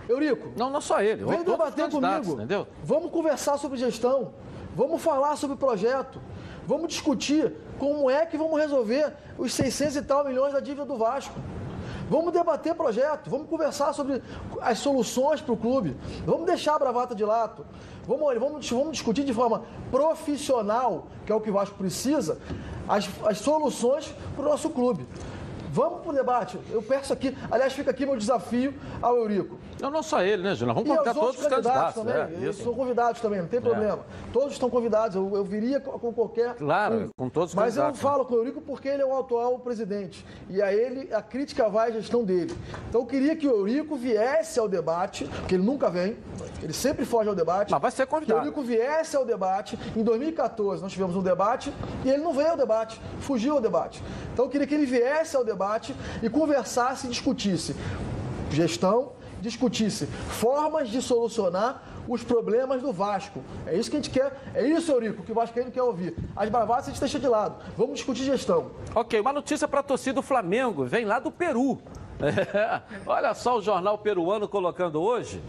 Eurico. Não só ele. Vem debater comigo. Entendeu? Vamos conversar sobre gestão. Vamos falar sobre projeto. Vamos discutir como é que vamos resolver os 600 e tal milhões da dívida do Vasco. Vamos debater projeto, vamos conversar sobre as soluções para o clube. Vamos deixar a bravata de lado. Vamos discutir de forma profissional, que é o que o Vasco precisa, as soluções para o nosso clube. Vamos para o debate. Eu peço aqui, aliás, fica aqui meu desafio ao Eurico. Não só ele, né, Júnior? Vamos convidar todos os candidatos. Também. Eles são convidados também, não tem problema. Todos estão convidados. Eu viria com qualquer. Claro, com todos os candidatos. Mas eu não falo né? com o Eurico porque ele é o atual presidente. E a ele, a crítica vai à gestão dele. Então eu queria que o Eurico viesse ao debate, porque ele nunca vem, ele sempre foge ao debate. Mas vai ser convidado. Que o Eurico viesse ao debate. Em 2014 nós tivemos um debate e ele não veio ao debate, fugiu ao debate. Então eu queria que ele viesse ao debate e conversasse e discutisse gestão, discutisse formas de solucionar os problemas do Vasco. É isso que a gente quer, é isso, Eurico, que o vascaíno quer ouvir. As bravatas a gente deixa de lado. Vamos discutir gestão. Ok, uma notícia para a torcida do Flamengo, vem lá do Peru. Olha só o jornal peruano colocando hoje.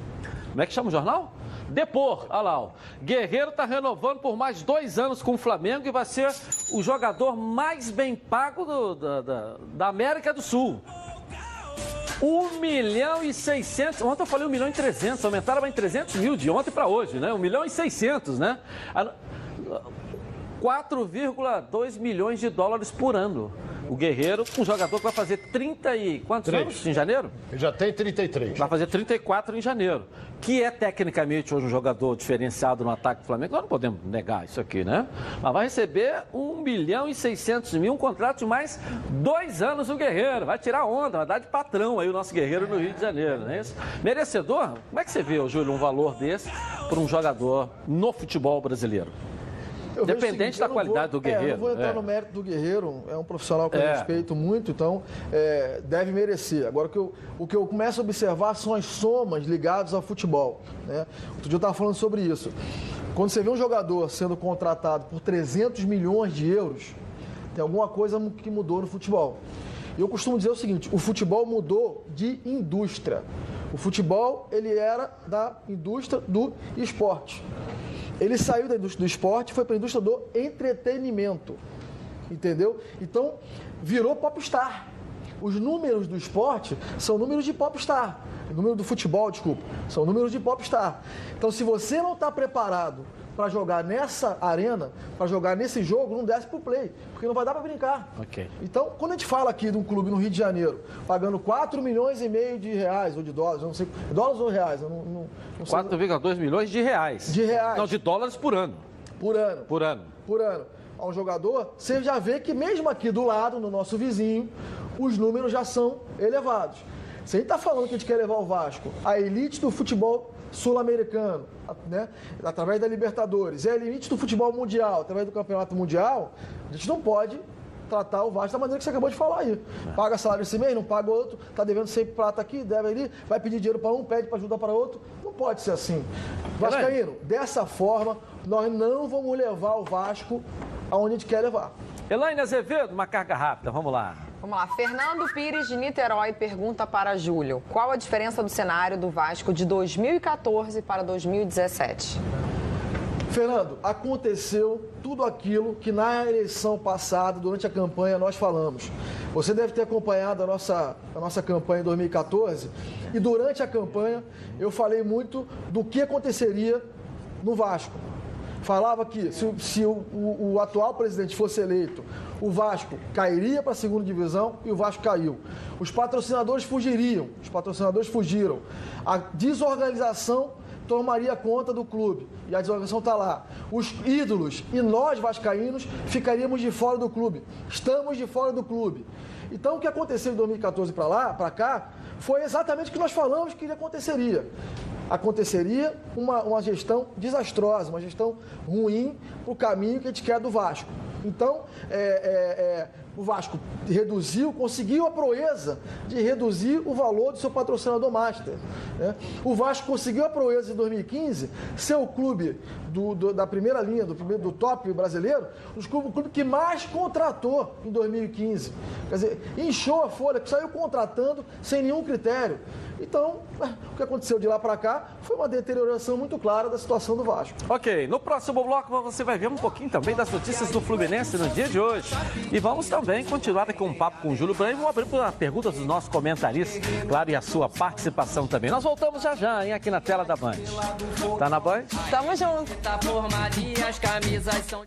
Como é que chama o jornal? Depor, olha lá, ó. Guerreiro está renovando por mais 2 anos com o Flamengo e vai ser o jogador mais bem pago da América do Sul. 1.600.000, ontem eu falei 1.300.000, aumentaram para 300 mil de ontem para hoje, né? 1.600.000, né? 4,2 milhões de dólares por ano. O Guerreiro, um jogador que vai fazer 30 e quantos anos em janeiro? Ele já tem 33. Vai fazer 34 em janeiro. Que é tecnicamente hoje um jogador diferenciado no ataque do Flamengo. Nós não podemos negar isso aqui, né? Mas vai receber 1.600.000, um contrato de mais 2 anos o Guerreiro. Vai tirar onda, vai dar de patrão aí o nosso Guerreiro no Rio de Janeiro, não é isso? Merecedor? Como é que você vê, Júlio, um valor desse para um jogador no futebol brasileiro? Dependente da qualidade do Guerreiro. Eu não vou entrar no mérito do Guerreiro, é um profissional que eu respeito muito, então deve merecer. Agora, o que eu começo a observar são as somas ligadas ao futebol. Né? Outro dia eu estava falando sobre isso. Quando você vê um jogador sendo contratado por 300 milhões de euros, tem alguma coisa que mudou no futebol. E eu costumo dizer o seguinte, o futebol mudou de indústria. O futebol, ele era da indústria do esporte. Ele saiu da indústria do esporte e foi para a indústria do entretenimento, entendeu? Então, virou popstar. Os números do esporte são números de popstar. O número do futebol, desculpa, são números de popstar. Então, se você não está preparado para jogar nessa arena, para jogar nesse jogo, não desce pro play, porque não vai dar para brincar. Okay. Então, quando a gente fala aqui de um clube no Rio de Janeiro, pagando 4,5 milhões de reais, ou de dólares, eu não sei, dólares ou reais, eu não sei. 4,2 milhões de reais. De reais. Não, de dólares por ano. Por ano. Por ano. Por ano. A um jogador, você já vê que mesmo aqui do lado, no nosso vizinho, os números já são elevados. Se a gente está falando que a gente quer levar o Vasco à elite do futebol sul-americano, né? Através da Libertadores, é a elite do futebol mundial, através do Campeonato Mundial, a gente não pode tratar o Vasco da maneira que você acabou de falar aí. Paga salário esse mês, não paga outro, está devendo sempre prata aqui, deve ali, vai pedir dinheiro para um, pede para ajudar para outro. Não pode ser assim. Vascaíno, dessa forma, nós não vamos levar o Vasco aonde a gente quer levar. Elaine Azevedo, uma carga rápida, vamos lá. Vamos lá, Fernando Pires de Niterói pergunta para Júlio: qual a diferença do cenário do Vasco de 2014 para 2017? Fernando, aconteceu tudo aquilo que na eleição passada, durante a campanha, nós falamos. Você deve ter acompanhado a nossa campanha em 2014 e durante a campanha eu falei muito do que aconteceria no Vasco. Falava que se o atual presidente fosse eleito, o Vasco cairia para a segunda divisão e o Vasco caiu. Os patrocinadores fugiram. A desorganização tomaria conta do clube e a desorganização está lá. Os ídolos e nós vascaínos ficaríamos de fora do clube. Estamos de fora do clube. Então o que aconteceu em 2014 para cá foi exatamente o que nós falamos que aconteceria. Aconteceria uma gestão desastrosa, uma gestão ruim para o caminho que a gente quer do Vasco. Então, o Vasco conseguiu a proeza de reduzir o valor do seu patrocinador master. Né? O Vasco conseguiu a proeza em 2015 ser o clube da primeira linha, do top brasileiro, o clube que mais contratou em 2015. Quer dizer, inchou a folha, saiu contratando sem nenhum critério. Então, o que aconteceu de lá para cá foi uma deterioração muito clara da situação do Vasco. Ok, no próximo bloco você vai ver um pouquinho também das notícias do Fluminense no dia de hoje. E vamos também continuar aqui com um papo com o Júlio Branco. Vamos abrir para perguntas dos nossos comentaristas, claro, e a sua participação também. Nós voltamos já, hein, aqui na tela da Band. Tá na Band? Tamo junto. Tá formado e as camisas são...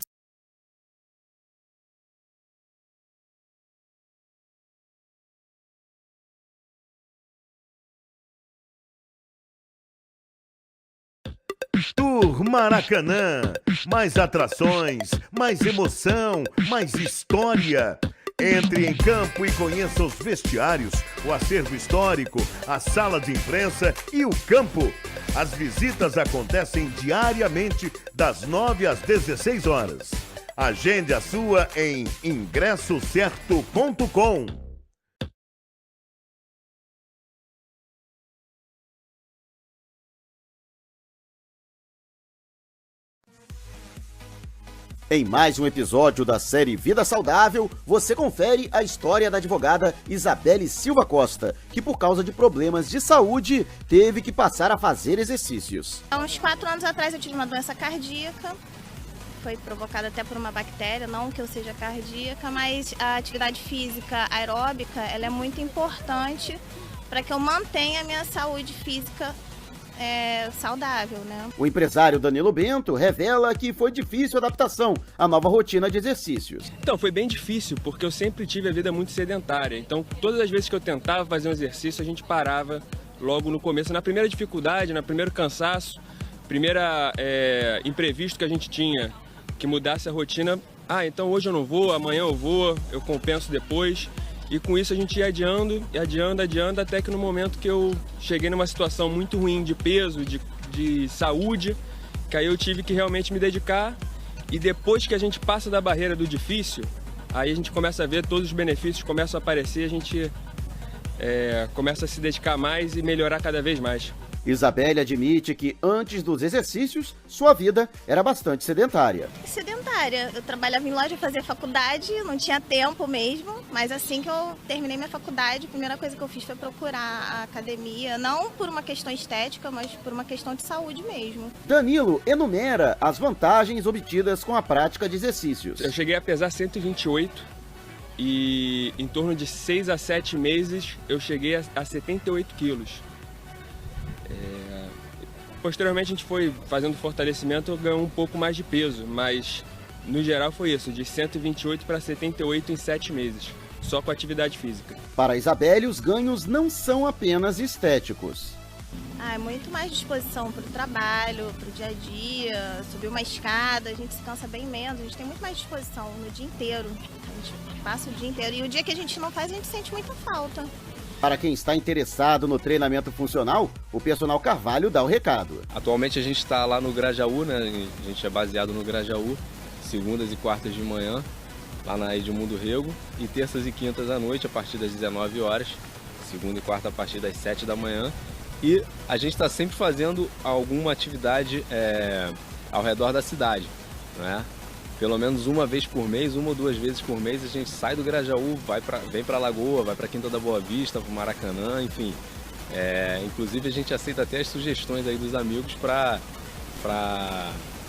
Tour Maracanã. Mais atrações, mais emoção, mais história. Entre em campo e conheça os vestiários, o acervo histórico, a sala de imprensa e o campo. As visitas acontecem diariamente das 9 às 16 horas. Agende a sua em ingressocerto.com. Em mais um episódio da série Vida Saudável, você confere a história da advogada Isabelle Silva Costa, que por causa de problemas de saúde, teve que passar a fazer exercícios. Há uns 4 anos atrás eu tive uma doença cardíaca, foi provocada até por uma bactéria, não que eu seja cardíaca, mas a atividade física aeróbica ela é muito importante para que eu mantenha a minha saúde física saudável, né? O empresário Danilo Bento revela que foi difícil a adaptação à nova rotina de exercícios. Então, foi bem difícil, porque eu sempre tive a vida muito sedentária. Então, todas as vezes que eu tentava fazer um exercício, a gente parava logo no começo. Na primeira dificuldade, no primeiro cansaço, primeira imprevisto que a gente tinha, que mudasse a rotina. Ah, então hoje eu não vou, amanhã eu vou, eu compenso depois. E com isso a gente ia adiando, até que no momento que eu cheguei numa situação muito ruim de peso, de saúde, que aí eu tive que realmente me dedicar. E depois que a gente passa da barreira do difícil, aí a gente começa a ver todos os benefícios, começam a aparecer, a gente começa a se dedicar mais e melhorar cada vez mais. Isabelle admite que antes dos exercícios, sua vida era bastante sedentária. Sedentária. Eu trabalhava em loja, fazia faculdade, não tinha tempo mesmo, mas assim que eu terminei minha faculdade, a primeira coisa que eu fiz foi procurar a academia, não por uma questão estética, mas por uma questão de saúde mesmo. Danilo enumera as vantagens obtidas com a prática de exercícios. Eu cheguei a pesar 128 e em torno de 6 a 7 meses eu cheguei a 78 quilos. Posteriormente a gente foi fazendo fortalecimento, ganhou um pouco mais de peso, mas no geral foi isso, de 128 para 78 em 7 meses, só com atividade física. Para Isabelle, os ganhos não são apenas estéticos. É muito mais disposição para o trabalho, para o dia a dia, subir uma escada, a gente se cansa bem menos, a gente tem muito mais disposição no dia inteiro, a gente passa o dia inteiro e o dia que a gente não faz a gente sente muita falta. Para quem está interessado no treinamento funcional, o personal Carvalho dá o recado. Atualmente a gente está lá no Grajaú, né? A gente é baseado no Grajaú, segundas e quartas de manhã, lá na Edmundo Rego, e terças e quintas à noite, a partir das 19 horas, segunda e quarta a partir das 7 da manhã. E a gente está sempre fazendo alguma atividade ao redor da cidade, né? pelo menos uma vez por mês, 1 ou 2 vezes por mês, a gente sai do Grajaú, vem para Lagoa, vai para Quinta da Boa Vista, para o Maracanã, enfim. Inclusive a gente aceita até as sugestões aí dos amigos para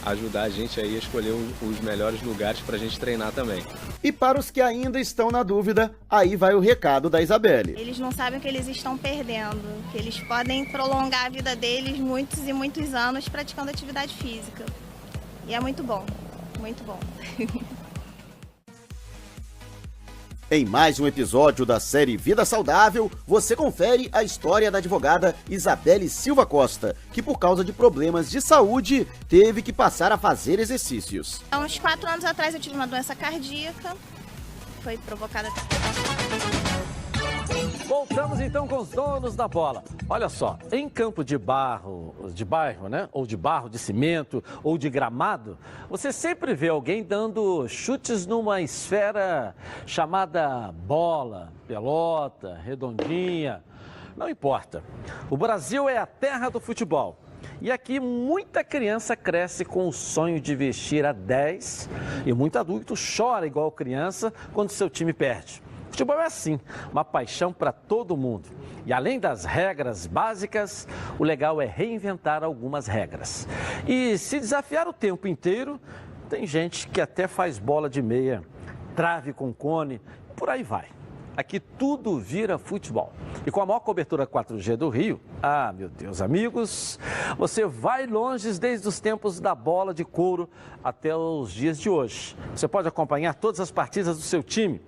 ajudar a gente aí a escolher os melhores lugares para a gente treinar também. E para os que ainda estão na dúvida, aí vai o recado da Isabelle. Eles não sabem o que eles estão perdendo, que eles podem prolongar a vida deles muitos e muitos anos praticando atividade física. E é muito bom, muito bom. Em mais um episódio da série Vida Saudável, você confere a história da advogada Isabelle Silva Costa, que por causa de problemas de saúde, teve que passar a fazer exercícios. Há uns 4 anos atrás eu tive uma doença cardíaca, foi provocada... Voltamos então com os donos da bola. Olha só, em campo de bairro, né? Ou de barro, de cimento, ou de gramado, você sempre vê alguém dando chutes numa esfera chamada bola, pelota, redondinha. Não importa. O Brasil é a terra do futebol. E aqui muita criança cresce com o sonho de vestir a 10 e muito adulto chora igual criança quando seu time perde. Futebol é assim, uma paixão para todo mundo. E além das regras básicas, o legal é reinventar algumas regras. E se desafiar o tempo inteiro, tem gente que até faz bola de meia, trave com cone, por aí vai. Aqui tudo vira futebol. E com a maior cobertura 4G do Rio, meu Deus, amigos, você vai longe desde os tempos da bola de couro até os dias de hoje. Você pode acompanhar todas as partidas do seu time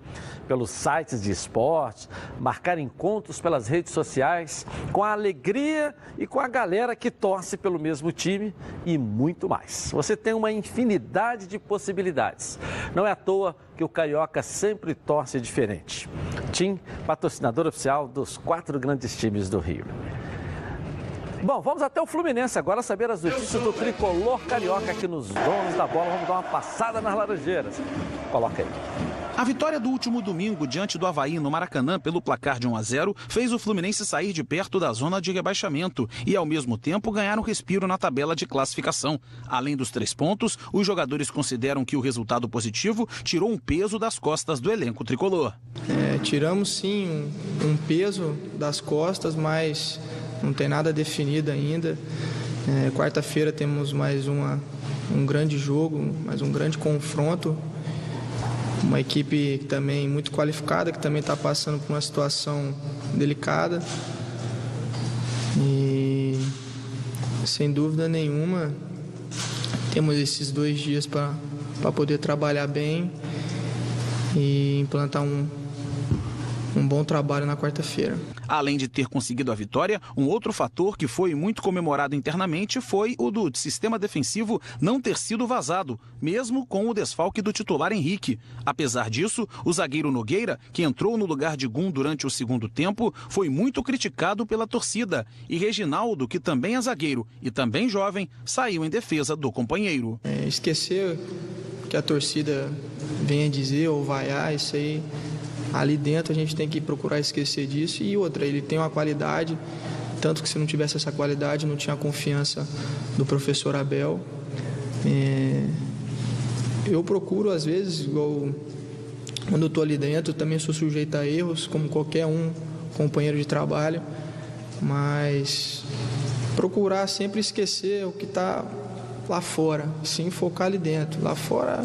pelos sites de esportes, marcar encontros pelas redes sociais, com a alegria e com a galera que torce pelo mesmo time e muito mais. Você tem uma infinidade de possibilidades. Não é à toa que o Carioca sempre torce diferente. TIM, patrocinador oficial dos 4 grandes times do Rio. Bom, vamos até o Fluminense agora saber as notícias do tricolor carioca aqui nos Donos da Bola. Vamos dar uma passada nas Laranjeiras. Coloca aí. A vitória do último domingo diante do Avaí no Maracanã pelo placar de 1-0 fez o Fluminense sair de perto da zona de rebaixamento e, ao mesmo tempo, ganhar um respiro na tabela de classificação. Além dos 3 pontos, os jogadores consideram que o resultado positivo tirou um peso das costas do elenco tricolor. Tiramos sim um peso das costas, mas não tem nada definido ainda. Quarta-feira temos mais um grande jogo, mais um grande confronto. Uma equipe também muito qualificada, que também está passando por uma situação delicada. E, sem dúvida nenhuma, temos esses 2 dias para poder trabalhar bem e implantar um bom trabalho na quarta-feira. Além de ter conseguido a vitória, um outro fator que foi muito comemorado internamente foi o do sistema defensivo não ter sido vazado, mesmo com o desfalque do titular Henrique. Apesar disso, o zagueiro Nogueira, que entrou no lugar de Gum durante o segundo tempo, foi muito criticado pela torcida. E Reginaldo, que também é zagueiro e também jovem, saiu em defesa do companheiro. Esquecer que a torcida venha dizer ou vaiar, isso aí... Ali dentro a gente tem que procurar esquecer disso. E outra, ele tem uma qualidade, tanto que se não tivesse essa qualidade, não tinha a confiança do professor Abel. Eu procuro, às vezes, igual quando eu estou ali dentro, eu também sou sujeito a erros, como qualquer companheiro de trabalho, mas procurar sempre esquecer o que está lá fora, sim focar ali dentro. Lá fora...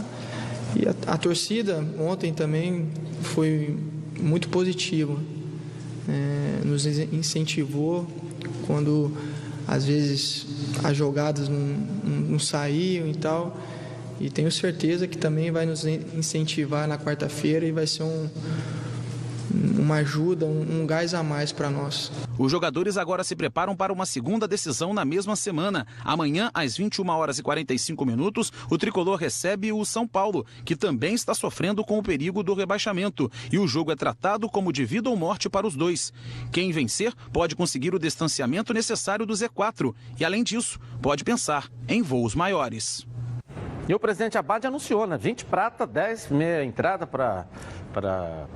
E a torcida ontem também foi muito positiva, nos incentivou quando às vezes as jogadas não saíam e tal, e tenho certeza que também vai nos incentivar na quarta-feira e vai ser uma ajuda, um gás a mais para nós. Os jogadores agora se preparam para uma segunda decisão na mesma semana. Amanhã, às 21h45, o tricolor recebe o São Paulo, que também está sofrendo com o perigo do rebaixamento. E o jogo é tratado como de vida ou morte para os dois. Quem vencer pode conseguir o distanciamento necessário do Z4. E, além disso, pode pensar em voos maiores. E o presidente Abad anunciou, né? 20 prata, 10 meia entrada para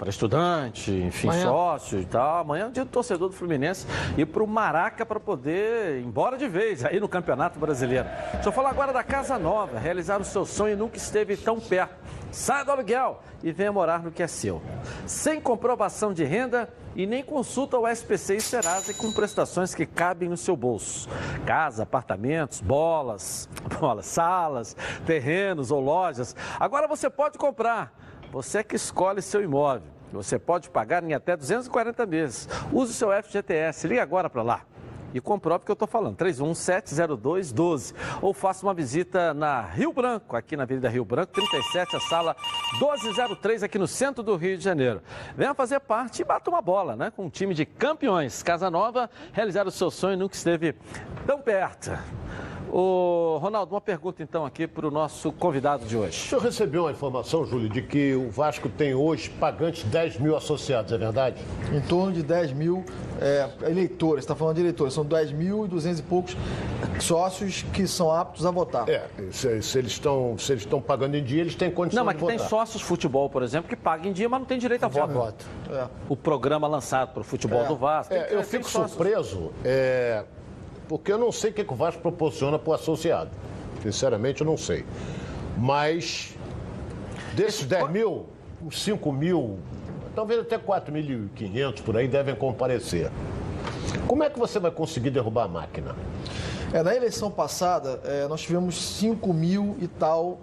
estudante, enfim, sócio e tal. Amanhã é o dia do torcedor do Fluminense ir para o Maraca para poder ir embora de vez aí no Campeonato Brasileiro. Deixa eu falar agora da Casa Nova. Realizar o seu sonho nunca esteve tão perto. Saia do aluguel e venha morar no que é seu. Sem comprovação de renda e nem consulta ao SPC e Serasa com prestações que cabem no seu bolso. Casa, apartamentos, bolas, salas, terrenos ou lojas. Agora você pode comprar. Você é que escolhe seu imóvel. Você pode pagar em até 240 meses. Use o seu FGTS. Ligue agora para lá. E comprove o que eu estou falando, 3170212. Ou faça uma visita na Rio Branco, aqui na Avenida Rio Branco, 37, a sala 1203, aqui no centro do Rio de Janeiro. Venha fazer parte e bata uma bola, né? Com um time de campeões. Casa Nova, realizar o seu sonho nunca esteve tão perto. Ô, Ronaldo, uma pergunta então aqui para o nosso convidado de hoje. O senhor recebeu uma informação, Júlio, de que o Vasco tem hoje pagantes 10 mil associados, é verdade? Em torno de 10 mil eleitores, está falando de eleitores, são 10.200 e poucos sócios que são aptos a votar. Se eles estão pagando em dia, eles têm condição de votar. Não, mas tem sócios de futebol, por exemplo, que pagam em dia, mas não tem direito a voto. O programa lançado para o futebol do Vasco. Eu fico surpreso, porque eu não sei o que o Vasco proporciona para o associado. Sinceramente, eu não sei. Mas, desses 10 mil, uns 5 mil, talvez até 4.500 por aí devem comparecer. Como é que você vai conseguir derrubar a máquina? Na eleição passada, nós tivemos 5 mil e tal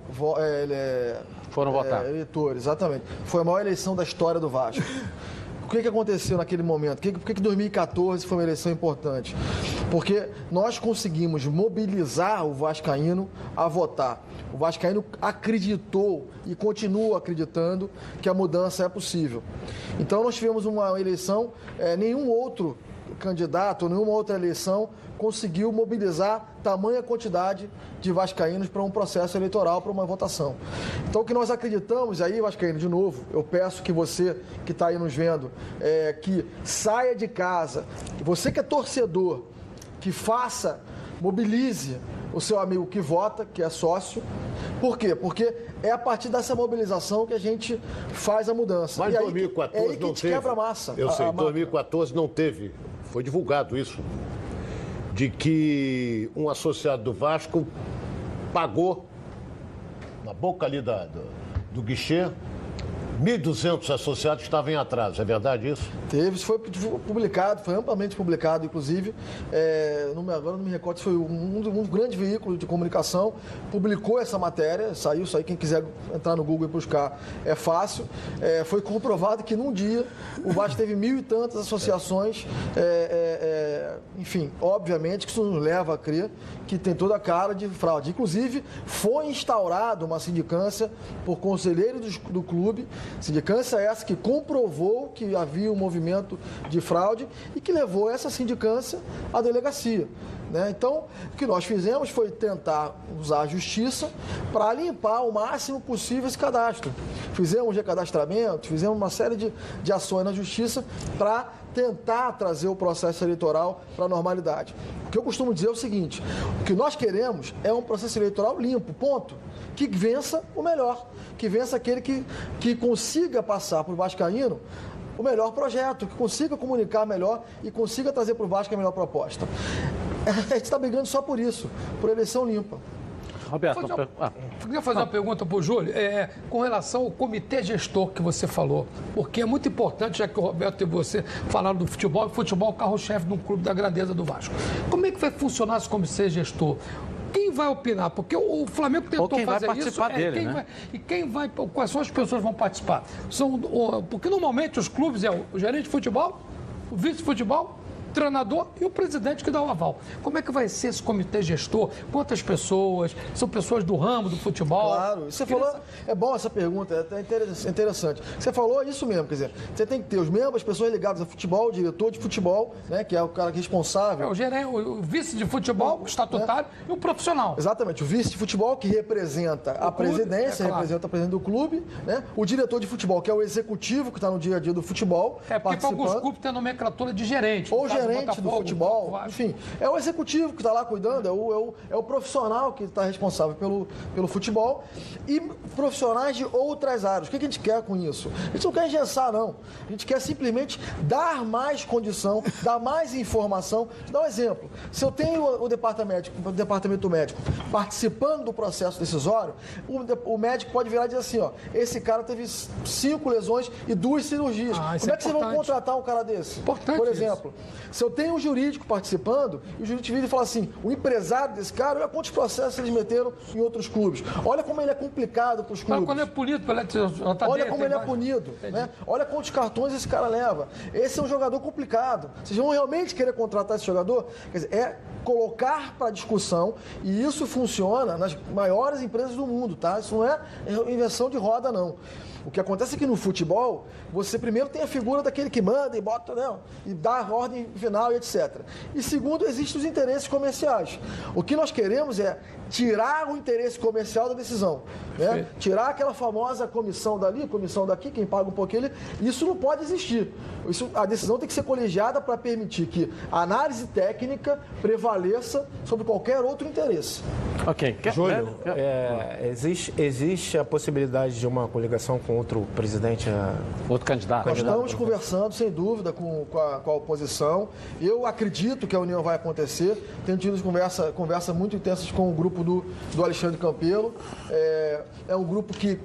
foram votar. Eleitores, exatamente. Foi a maior eleição da história do Vasco. O que aconteceu naquele momento? Por que 2014 foi uma eleição importante? Porque nós conseguimos mobilizar o vascaíno a votar. O vascaíno acreditou e continua acreditando que a mudança é possível. Então nós tivemos uma eleição, nenhum outro candidato, nenhuma outra eleição conseguiu mobilizar tamanha quantidade de vascaínos para um processo eleitoral, para uma votação. Então, o que nós acreditamos, aí, vascaíno, de novo, eu peço que você que está aí nos vendo, que saia de casa, você que é torcedor, que mobilize o seu amigo que vota, que é sócio. Por quê? Porque é a partir dessa mobilização que a gente faz a mudança. Mas em 2014 aí que não teve. Quebra a massa. Eu sei, em 2014 não teve. Foi divulgado isso. De que um associado do Vasco pagou, na boca ali do guichê, 1.200 associados estavam em atraso. É verdade isso? Teve, isso foi publicado, foi amplamente publicado, inclusive. Agora não me recordo se foi um grande veículo de comunicação, publicou essa matéria, saiu, quem quiser entrar no Google e buscar é fácil. Foi comprovado que num dia o Vasco teve 1.000 e tantas associações, enfim, obviamente que isso nos leva a crer que tem toda a cara de fraude. Inclusive, foi instaurada uma sindicância por conselheiros do clube, sindicância essa que comprovou que havia um movimento de fraude e que levou essa sindicância à delegacia. Então, o que nós fizemos foi tentar usar a justiça para limpar o máximo possível esse cadastro. Fizemos recadastramento, fizemos uma série de ações na justiça para tentar trazer o processo eleitoral para a normalidade. O que eu costumo dizer é o seguinte: o que nós queremos é um processo eleitoral limpo, ponto. Que vença o melhor, que vença aquele que consiga passar para o vascaíno o melhor projeto, que consiga comunicar melhor e consiga trazer para o Vasco a melhor proposta. A gente está brigando só por isso, por eleição limpa. Roberto, eu queria fazer uma pergunta para o Júlio, com relação ao comitê gestor que você falou, porque é muito importante, já que o Roberto e você falaram do futebol, e futebol é o carro-chefe de um clube da grandeza do Vasco. Como é que vai funcionar esse comitê gestor? Quem vai opinar? Porque o Flamengo tentou fazer isso. Quais são as pessoas que vão participar? Porque normalmente os clubes é o gerente de futebol, o vice de futebol, o treinador e o presidente que dá o aval. Como é que vai ser esse comitê gestor? Quantas pessoas? São pessoas do ramo do futebol? Claro, você falou, é bom essa pergunta, é interessante. Você falou isso mesmo, quer dizer, você tem que ter os membros, as pessoas ligadas a futebol, o diretor de futebol, que é o cara responsável. O vice de futebol, estatutário, e o profissional. Exatamente, o vice de futebol que representa a presidência, representa o presidente do clube, o diretor de futebol, que é o executivo que está no dia a dia do futebol. Porque para alguns clubes tem a nomenclatura de gerente. Ou gerente, gerente do futebol, enfim, é o executivo que está lá cuidando, é o profissional que está responsável pelo futebol e profissionais de outras áreas. O que a gente quer com isso? A gente não quer engessar, não. A gente quer simplesmente dar mais condição, dar mais informação. Vou dar um exemplo. Se eu tenho o departamento médico participando do processo decisório, o médico pode virar e dizer assim, ó, esse cara teve 5 lesões e 2 cirurgias. Como é que vocês vão contratar um cara desse? Por exemplo, se eu tenho um jurídico participando, e o jurídico vira e fala assim, o empresário desse cara, olha quantos processos eles meteram em outros clubes. Olha como ele é complicado para os clubes. Olha quando é punido pela Olha como ele é punido. Né? Olha quantos cartões esse cara leva. Esse é um jogador complicado. Vocês vão realmente querer contratar esse jogador? Quer dizer, é colocar para discussão, e isso funciona nas maiores empresas do mundo, tá? Isso não é invenção de roda, não. O que acontece é que no futebol, você primeiro tem a figura daquele que manda e bota, né, e dá a ordem final e etc. E segundo, existem os interesses comerciais. O que nós queremos é tirar o interesse comercial da decisão. Né? Tirar aquela famosa comissão dali, comissão daqui, quem paga um pouquinho, isso não pode existir. A decisão tem que ser colegiada para permitir que a análise técnica prevaleça sobre qualquer outro interesse. Ok. Júlio, existe a possibilidade de uma coligação com outro presidente? Outro candidato? Nós estamos conversando, sem dúvida, com a oposição. Eu acredito que a união vai acontecer. Tenho tido conversa muito intensas com o grupo do Alexandre Campelo. É um grupo que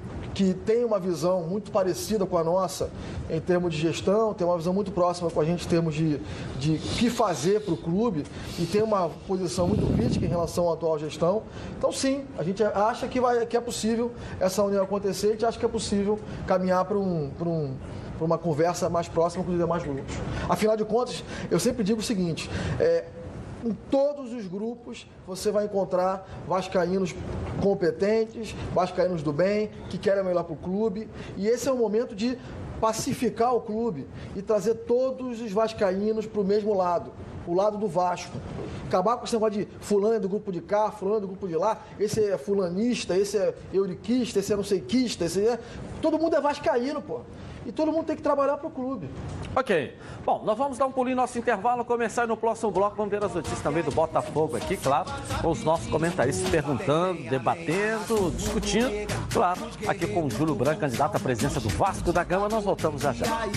tem uma visão muito parecida com a nossa em termos de gestão, tem uma visão muito próxima com a gente em termos de que fazer para o clube e tem uma posição muito crítica em relação à atual gestão. Então, sim, a gente acha que é possível essa união acontecer, a gente acha que é possível caminhar para uma conversa mais próxima com os demais grupos. Afinal de contas, eu sempre digo o seguinte, em todos os grupos você vai encontrar vascaínos competentes, vascaínos do bem, que querem o melhor para o clube. E esse é o momento de pacificar o clube e trazer todos os vascaínos para o mesmo lado, o lado do Vasco. Acabar com esse negócio de fulano é do grupo de cá, fulano é do grupo de lá, esse é fulanista, esse é euriquista, esse é não seiquista, todo mundo é vascaíno, pô. E todo mundo tem que trabalhar para o clube. Ok. Bom, nós vamos dar um pulinho no nosso intervalo, começar no próximo bloco. Vamos ver as notícias também do Botafogo aqui, claro, com os nossos comentaristas perguntando, debatendo, discutindo. Claro, aqui com o Júlio Branco, candidato à presidência do Vasco da Gama. Nós voltamos já já. Tá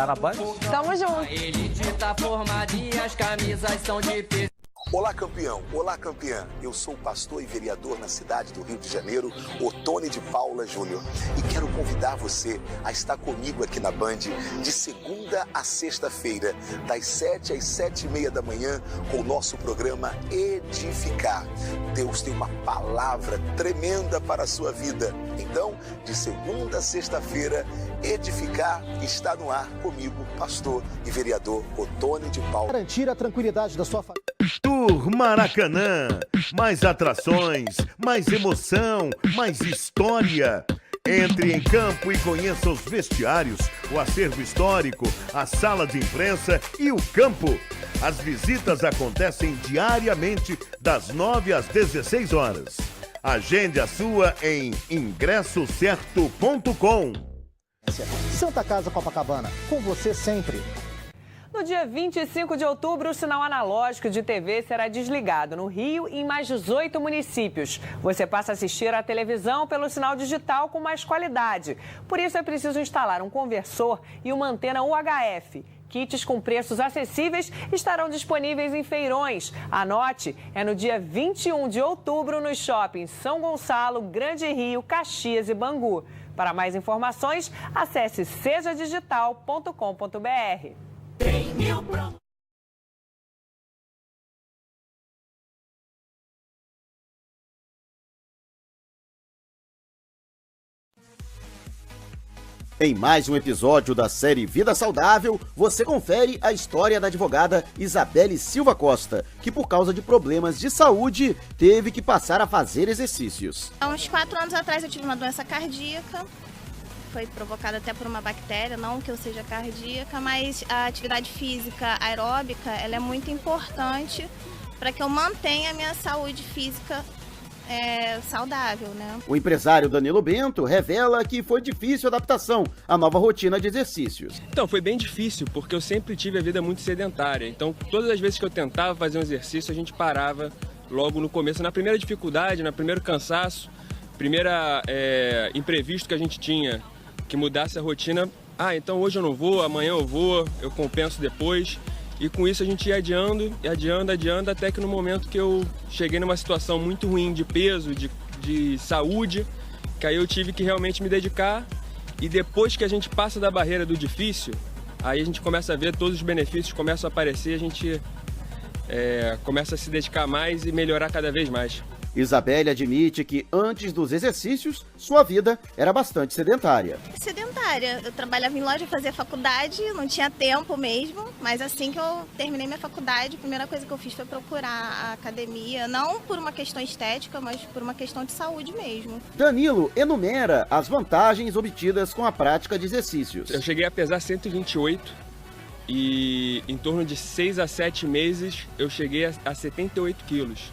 na Band? Tamo junto. A elite tá formada e as camisas são de peso. Olá, campeão. Olá, campeã. Eu sou pastor e vereador na cidade do Rio de Janeiro, Ottoni de Paula Júnior. E quero convidar você a estar comigo aqui na Band de segunda a sexta-feira, das 7 às 7h30 da manhã, com o nosso programa Edificar. Deus tem uma palavra tremenda para a sua vida. Então, de segunda a sexta-feira, Edificar está no ar comigo, pastor e vereador Ottoni de Paula. Garantir a tranquilidade da sua família. Tour Maracanã. Mais atrações, mais emoção, mais história. Entre em campo e conheça os vestiários, o acervo histórico, a sala de imprensa e o campo. As visitas acontecem diariamente das 9 às 16 horas. Agende a sua em ingressocerto.com. Santa Casa Copacabana, com você sempre. No dia 25 de outubro, o sinal analógico de TV será desligado no Rio e em mais 18 municípios. Você passa a assistir à televisão pelo sinal digital com mais qualidade. Por isso é preciso instalar um conversor e uma antena UHF. Kits com preços acessíveis estarão disponíveis em feirões. Anote, é no dia 21 de outubro nos shoppings São Gonçalo, Grande Rio, Caxias e Bangu. Para mais informações, acesse sejadigital.com.br. Em mais um episódio da série Vida Saudável, você confere a história da advogada Isabelle Silva Costa, que por causa de problemas de saúde, teve que passar a fazer exercícios. Há uns 4 anos atrás eu tive uma doença cardíaca. Foi provocada até por uma bactéria, não que eu seja cardíaca, mas a atividade física aeróbica ela é muito importante para que eu mantenha a minha saúde física saudável, né? O empresário Danilo Bento revela que foi difícil a adaptação à nova rotina de exercícios. Então, foi bem difícil, porque eu sempre tive a vida muito sedentária. Então, todas as vezes que eu tentava fazer um exercício, a gente parava logo no começo. Na primeira dificuldade, no primeiro cansaço, primeira imprevisto que a gente tinha, que mudasse a rotina. Então hoje eu não vou, amanhã eu vou, eu compenso depois. E com isso a gente ia adiando, até que no momento que eu cheguei numa situação muito ruim de peso, de saúde, que aí eu tive que realmente me dedicar. E depois que a gente passa da barreira do difícil, aí a gente começa a ver todos os benefícios começam a aparecer, a gente começa a se dedicar mais e melhorar cada vez mais. Isabelle admite que antes dos exercícios, sua vida era bastante sedentária. Sedentária. Eu trabalhava em loja, fazia faculdade, não tinha tempo mesmo, mas assim que eu terminei minha faculdade, a primeira coisa que eu fiz foi procurar a academia, não por uma questão estética, mas por uma questão de saúde mesmo. Danilo enumera as vantagens obtidas com a prática de exercícios. Eu cheguei a pesar 128 e em torno de 6 a 7 meses eu cheguei a 78 quilos.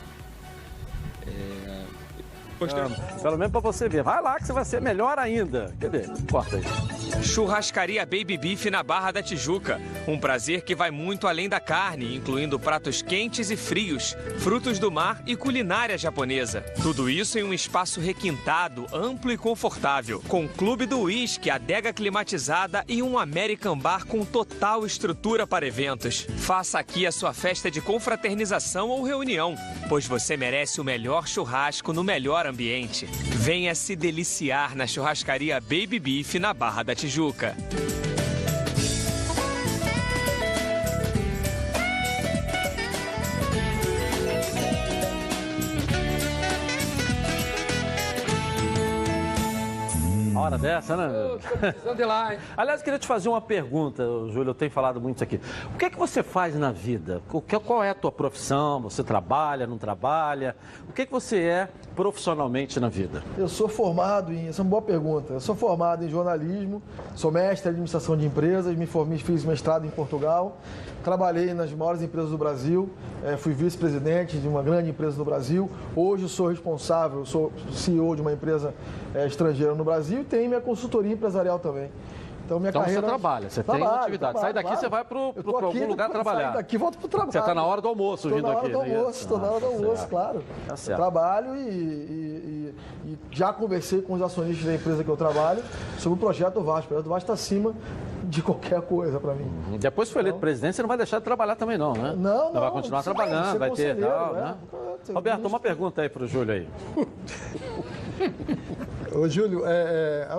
Pelo menos pra você ver. Vai lá que você vai ser melhor ainda. Cadê? Corta aí. Churrascaria Baby Beef na Barra da Tijuca. Um prazer que vai muito além da carne, incluindo pratos quentes e frios, frutos do mar e culinária japonesa. Tudo isso em um espaço requintado, amplo e confortável, com clube do uísque, adega climatizada e um American Bar com total estrutura para eventos. Faça aqui a sua festa de confraternização ou reunião, pois você merece o melhor churrasco no melhor ambiente. Venha se deliciar na churrascaria Baby Beef na Barra da Tijuca. Hora dessa, né? Precisando ir lá, hein? Aliás, eu queria te fazer uma pergunta, Júlio, eu tenho falado muito isso aqui. O que é que você faz na vida? Qual é a tua profissão? Você trabalha, não trabalha? O que é que você é profissionalmente na vida? Eu sou formado essa é uma boa pergunta, eu sou formado em jornalismo, sou mestre em administração de empresas, fiz mestrado em Portugal, trabalhei nas maiores empresas do Brasil, fui vice-presidente de uma grande empresa do Brasil, hoje sou responsável, sou CEO de uma empresa estrangeira no Brasil e tenho minha consultoria empresarial também. Então, carreira... você trabalha, você tem atividade. Sai daqui, claro. Você vai para algum lugar trabalhar. Sai daqui, volto para o trabalho. Você está na hora do almoço vindo aqui. Estou na hora do almoço, certo. claro. Tá certo. Trabalho e já conversei com os acionistas da empresa que eu trabalho sobre o projeto Vasco. O projeto Vasco está acima de qualquer coisa para mim. Depois que foi eleito presidente, você não vai deixar de trabalhar também não, né? Não. Vai continuar trabalhando, vai ter... né? Roberto, uma pergunta aí para o Júlio aí. Ô, Júlio,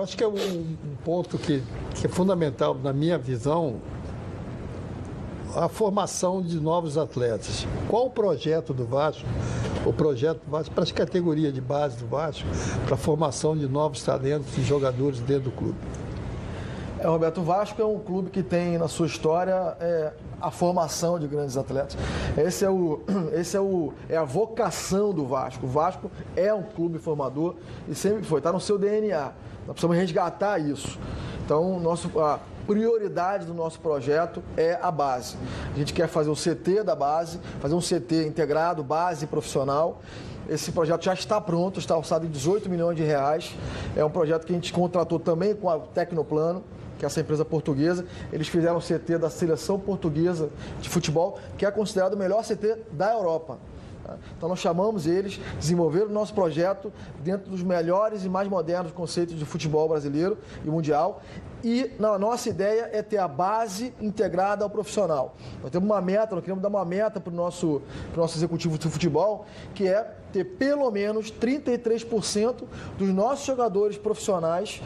acho que é um ponto que é fundamental, na minha visão, a formação de novos atletas. Qual o projeto do Vasco, para as categorias de base do Vasco, para a formação de novos talentos e jogadores dentro do clube? Roberto, o Vasco é um clube que tem na sua história a formação de grandes atletas. Esse é a vocação do Vasco. O Vasco é um clube formador e sempre foi, está no seu DNA. Nós precisamos resgatar isso. Então, a prioridade do nosso projeto é a base. A gente quer fazer o CT da base, fazer um CT integrado, base profissional. Esse projeto já está pronto, está orçado em 18 milhões de reais. É um projeto que a gente contratou também com a Tecnoplano, que é essa empresa portuguesa. Eles fizeram o CT da seleção portuguesa de futebol, que é considerado o melhor CT da Europa. Então nós chamamos eles, desenvolveram o nosso projeto dentro dos melhores e mais modernos conceitos de futebol brasileiro e mundial. E a nossa ideia é ter a base integrada ao profissional. Nós temos uma meta, nós queremos dar uma meta para o nosso executivo de futebol, que é ter pelo menos 33% dos nossos jogadores profissionais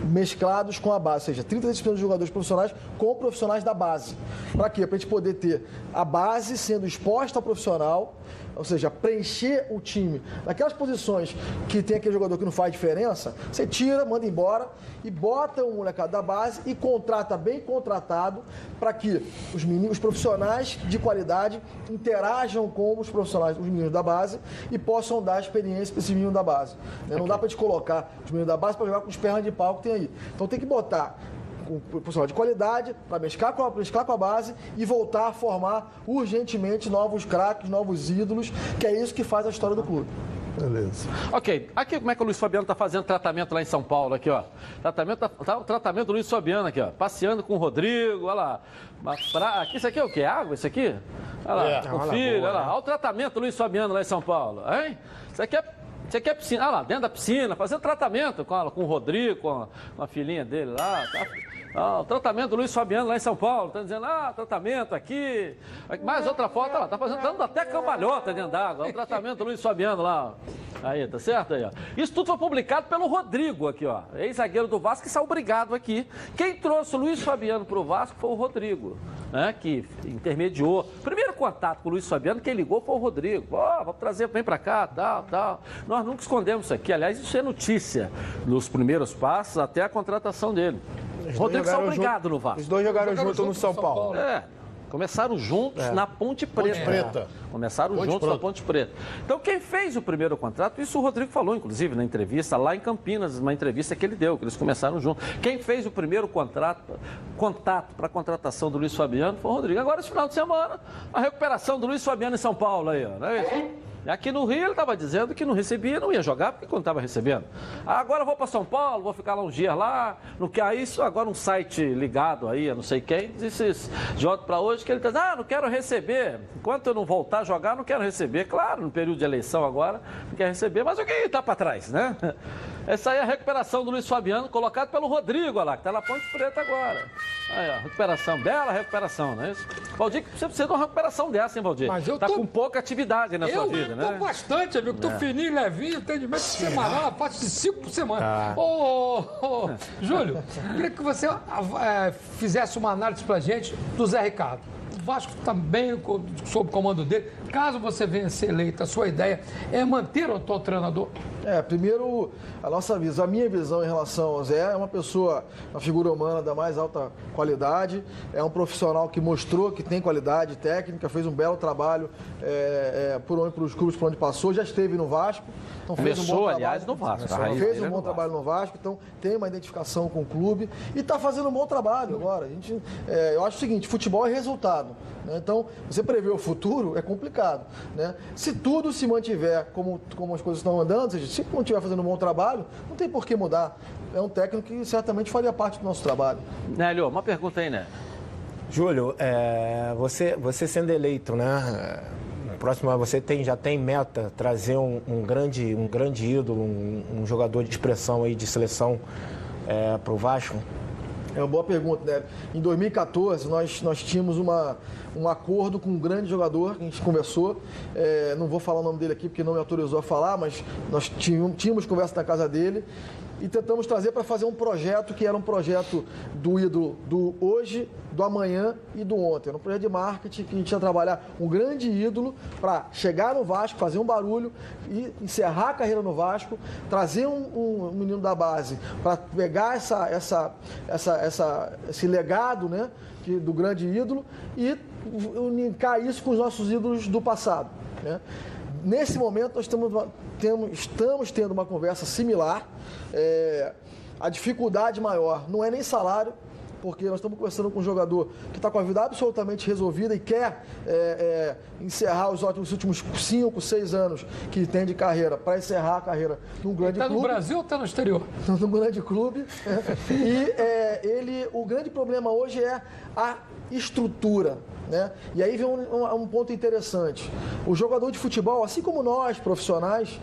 mesclados com a base, ou seja, 33% dos jogadores profissionais com profissionais da base. Para quê? Para a gente poder ter a base sendo exposta ao profissional, ou seja, preencher o time. Naquelas posições que tem aquele jogador que não faz diferença, você tira, manda embora e bota o molecado da base e contrata bem contratado para que os profissionais de qualidade interajam com os profissionais, os meninos da base e possam dar experiência para esses meninos da base. Não dá para te colocar os meninos da base para jogar com os pernas de pau que tem aí. Então tem que botar um profissional de qualidade para mesclar com a base e voltar a formar urgentemente novos craques, novos ídolos, que é isso que faz a história do clube. Beleza. Ok, aqui como é que o Luiz Fabiano está fazendo tratamento lá em São Paulo, aqui, ó. O tratamento do Luiz Fabiano aqui, ó. Passeando com o Rodrigo, olha lá. Aqui, isso aqui é o quê? Água, isso aqui? Olha lá, com o filho, olha lá. Olha o tratamento do Luiz Fabiano lá em São Paulo, hein? Isso aqui é piscina, olha lá, dentro da piscina, fazendo tratamento com o Rodrigo, com a filhinha dele lá, tá? O tratamento do Luiz Fabiano lá em São Paulo, tá dizendo, tratamento aqui. Mais outra foto, ó, tá dando até cambalhota dentro d'água. O tratamento do Luiz Fabiano lá, ó. Aí, tá certo aí, ó. Isso tudo foi publicado pelo Rodrigo aqui, ó. Ex-zagueiro do Vasco, que saiu obrigado aqui. Quem trouxe o Luiz Fabiano pro Vasco foi o Rodrigo, né? Que intermediou. Primeiro contato com o Luiz Fabiano, quem ligou foi o Rodrigo. Vamos trazer, vem pra cá, tal. Nós nunca escondemos isso aqui. Aliás, isso é notícia nos primeiros passos até a contratação dele. O Rodrigo saiu obrigado no Vasco. Os dois jogaram junto no São Paulo. Começaram juntos na Ponte Preta. Começaram juntos na Ponte Preta. Então, quem fez o primeiro contrato, isso o Rodrigo falou, inclusive, na entrevista lá em Campinas, uma entrevista que ele deu, que eles começaram juntos. Quem fez o primeiro contato para a contratação do Luiz Fabiano foi o Rodrigo. Agora, esse final de semana, a recuperação do Luiz Fabiano em São Paulo aí, ó, não é isso? Aqui no Rio ele estava dizendo que não recebia, não ia jogar porque quando estava recebendo. Agora eu vou para São Paulo, vou ficar lá uns dias lá, não quer isso. Agora um site ligado aí, eu não sei quem, disse de ontem para hoje que ele diz, não quero receber. Enquanto eu não voltar a jogar, não quero receber. Claro, no período de eleição agora, não quer receber, mas o que está para trás, né? Essa aí é a recuperação do Luiz Fabiano, colocado pelo Rodrigo, olha lá, que está na Ponte Preta agora. Aí, ó, recuperação, bela recuperação, não é isso? Valdir, você precisa de uma recuperação dessa, hein, Valdir? Mas eu tô com pouca atividade na sua vida, né? Eu tô bastante, amigo. Tô fininho, levinho, atendimento semanal, faço de 5 por semana. Júlio, queria que você fizesse uma análise pra gente do Zé Ricardo. O Vasco está bem sob o comando dele. Caso você venha a ser eleito, a sua ideia é manter o atual treinador? Primeiro, a minha visão em relação ao Zé é uma pessoa, uma figura humana da mais alta qualidade, é um profissional que mostrou que tem qualidade técnica, fez um belo trabalho por os clubes por onde passou, já esteve no Vasco. Então Começou, aliás, no Vasco. Fez um bom trabalho no Vasco, então tem uma identificação com o clube e está fazendo um bom trabalho agora. Eu acho o seguinte, futebol é resultado. Né? Então, você prever o futuro é complicado. Né? Se tudo se mantiver como as coisas estão andando, ou seja, se não estiver fazendo um bom trabalho, não tem por que mudar. É um técnico que certamente faria parte do nosso trabalho. Nélio, uma pergunta aí, né? Júlio, você sendo eleito, né? Próximo, você já tem meta trazer um grande ídolo, um jogador de expressão aí de seleção para o Vasco? É uma boa pergunta, né? Em 2014, nós tínhamos um acordo com um grande jogador, que a gente conversou. Não vou falar o nome dele aqui porque não me autorizou a falar, mas nós tínhamos conversa na casa dele e tentamos trazer para fazer um projeto que era um projeto do ídolo do hoje, do amanhã e do ontem. Era um projeto de marketing que a gente ia trabalhar um grande ídolo para chegar no Vasco, fazer um barulho e encerrar a carreira no Vasco, trazer um menino da base para pegar esse legado, né, do grande ídolo e linkar isso com os nossos ídolos do passado, né? Nesse momento, nós estamos tendo uma conversa similar. A dificuldade maior não é nem salário, porque nós estamos conversando com um jogador que está com a vida absolutamente resolvida e quer encerrar os últimos 5, 6 anos que tem de carreira para encerrar a carreira num grande clube. Está no Brasil ou está no exterior? Num grande clube. O grande problema hoje é a estrutura. Né? E aí vem um ponto interessante. O jogador de futebol, assim como nós, profissionais,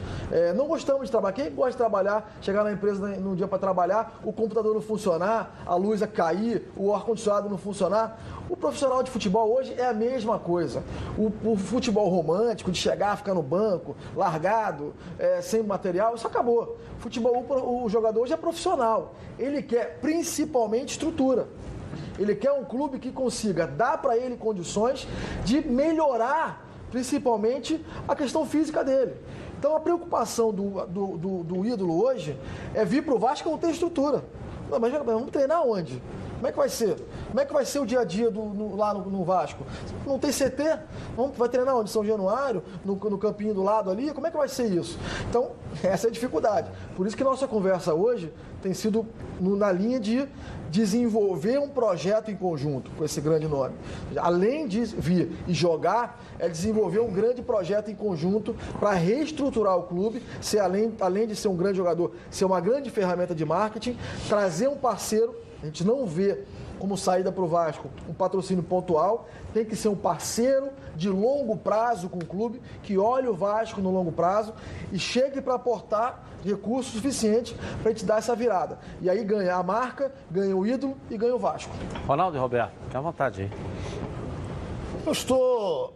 não gostamos de trabalhar. Quem gosta de trabalhar, chegar na empresa num dia para trabalhar, o computador não funcionar, a luz a cair, o ar-condicionado não funcionar. O profissional de futebol hoje é a mesma coisa. O futebol romântico, de chegar, ficar no banco, largado, sem material, isso acabou. O jogador hoje é profissional. Ele quer principalmente estrutura. Ele quer um clube que consiga dar para ele condições de melhorar, principalmente, a questão física dele. Então, a preocupação do ídolo hoje é vir para o Vasco e não ter estrutura. Não, mas vamos treinar onde? Como é que vai ser? Como é que vai ser o dia a dia lá no Vasco? Não tem CT? Vai treinar onde? São Januário? No campinho do lado ali? Como é que vai ser isso? Então, essa é a dificuldade. Por isso que nossa conversa hoje tem sido na linha de desenvolver um projeto em conjunto com esse grande nome. Além de vir e jogar, é desenvolver um grande projeto em conjunto para reestruturar o clube, ser além de ser um grande jogador, ser uma grande ferramenta de marketing, trazer um parceiro. A gente não vê como saída para o Vasco um patrocínio pontual, tem que ser um parceiro de longo prazo com o clube, que olhe o Vasco no longo prazo e chegue para aportar recursos suficientes para a gente dar essa virada. E aí ganha a marca, ganha o ídolo e ganha o Vasco. Ronaldo e Roberto, fica à vontade aí. Eu estou,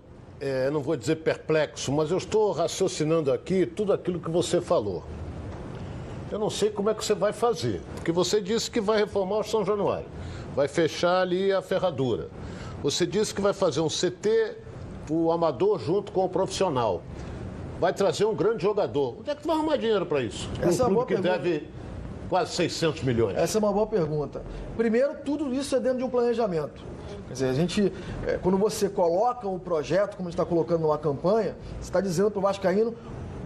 não vou dizer perplexo, mas eu estou raciocinando aqui tudo aquilo que você falou. Eu não sei como é que você vai fazer, porque você disse que vai reformar o São Januário, vai fechar ali a ferradura. Você disse que vai fazer um CT, o amador junto com o profissional. Vai trazer um grande jogador. Onde é que tu vai arrumar dinheiro para isso? Essa é uma boa que pergunta. deve quase 600 milhões. Essa é uma boa pergunta. Primeiro, tudo isso é dentro de um planejamento. Quer dizer, a gente, quando você coloca um projeto, como a gente está colocando numa campanha, você está dizendo para o vascaíno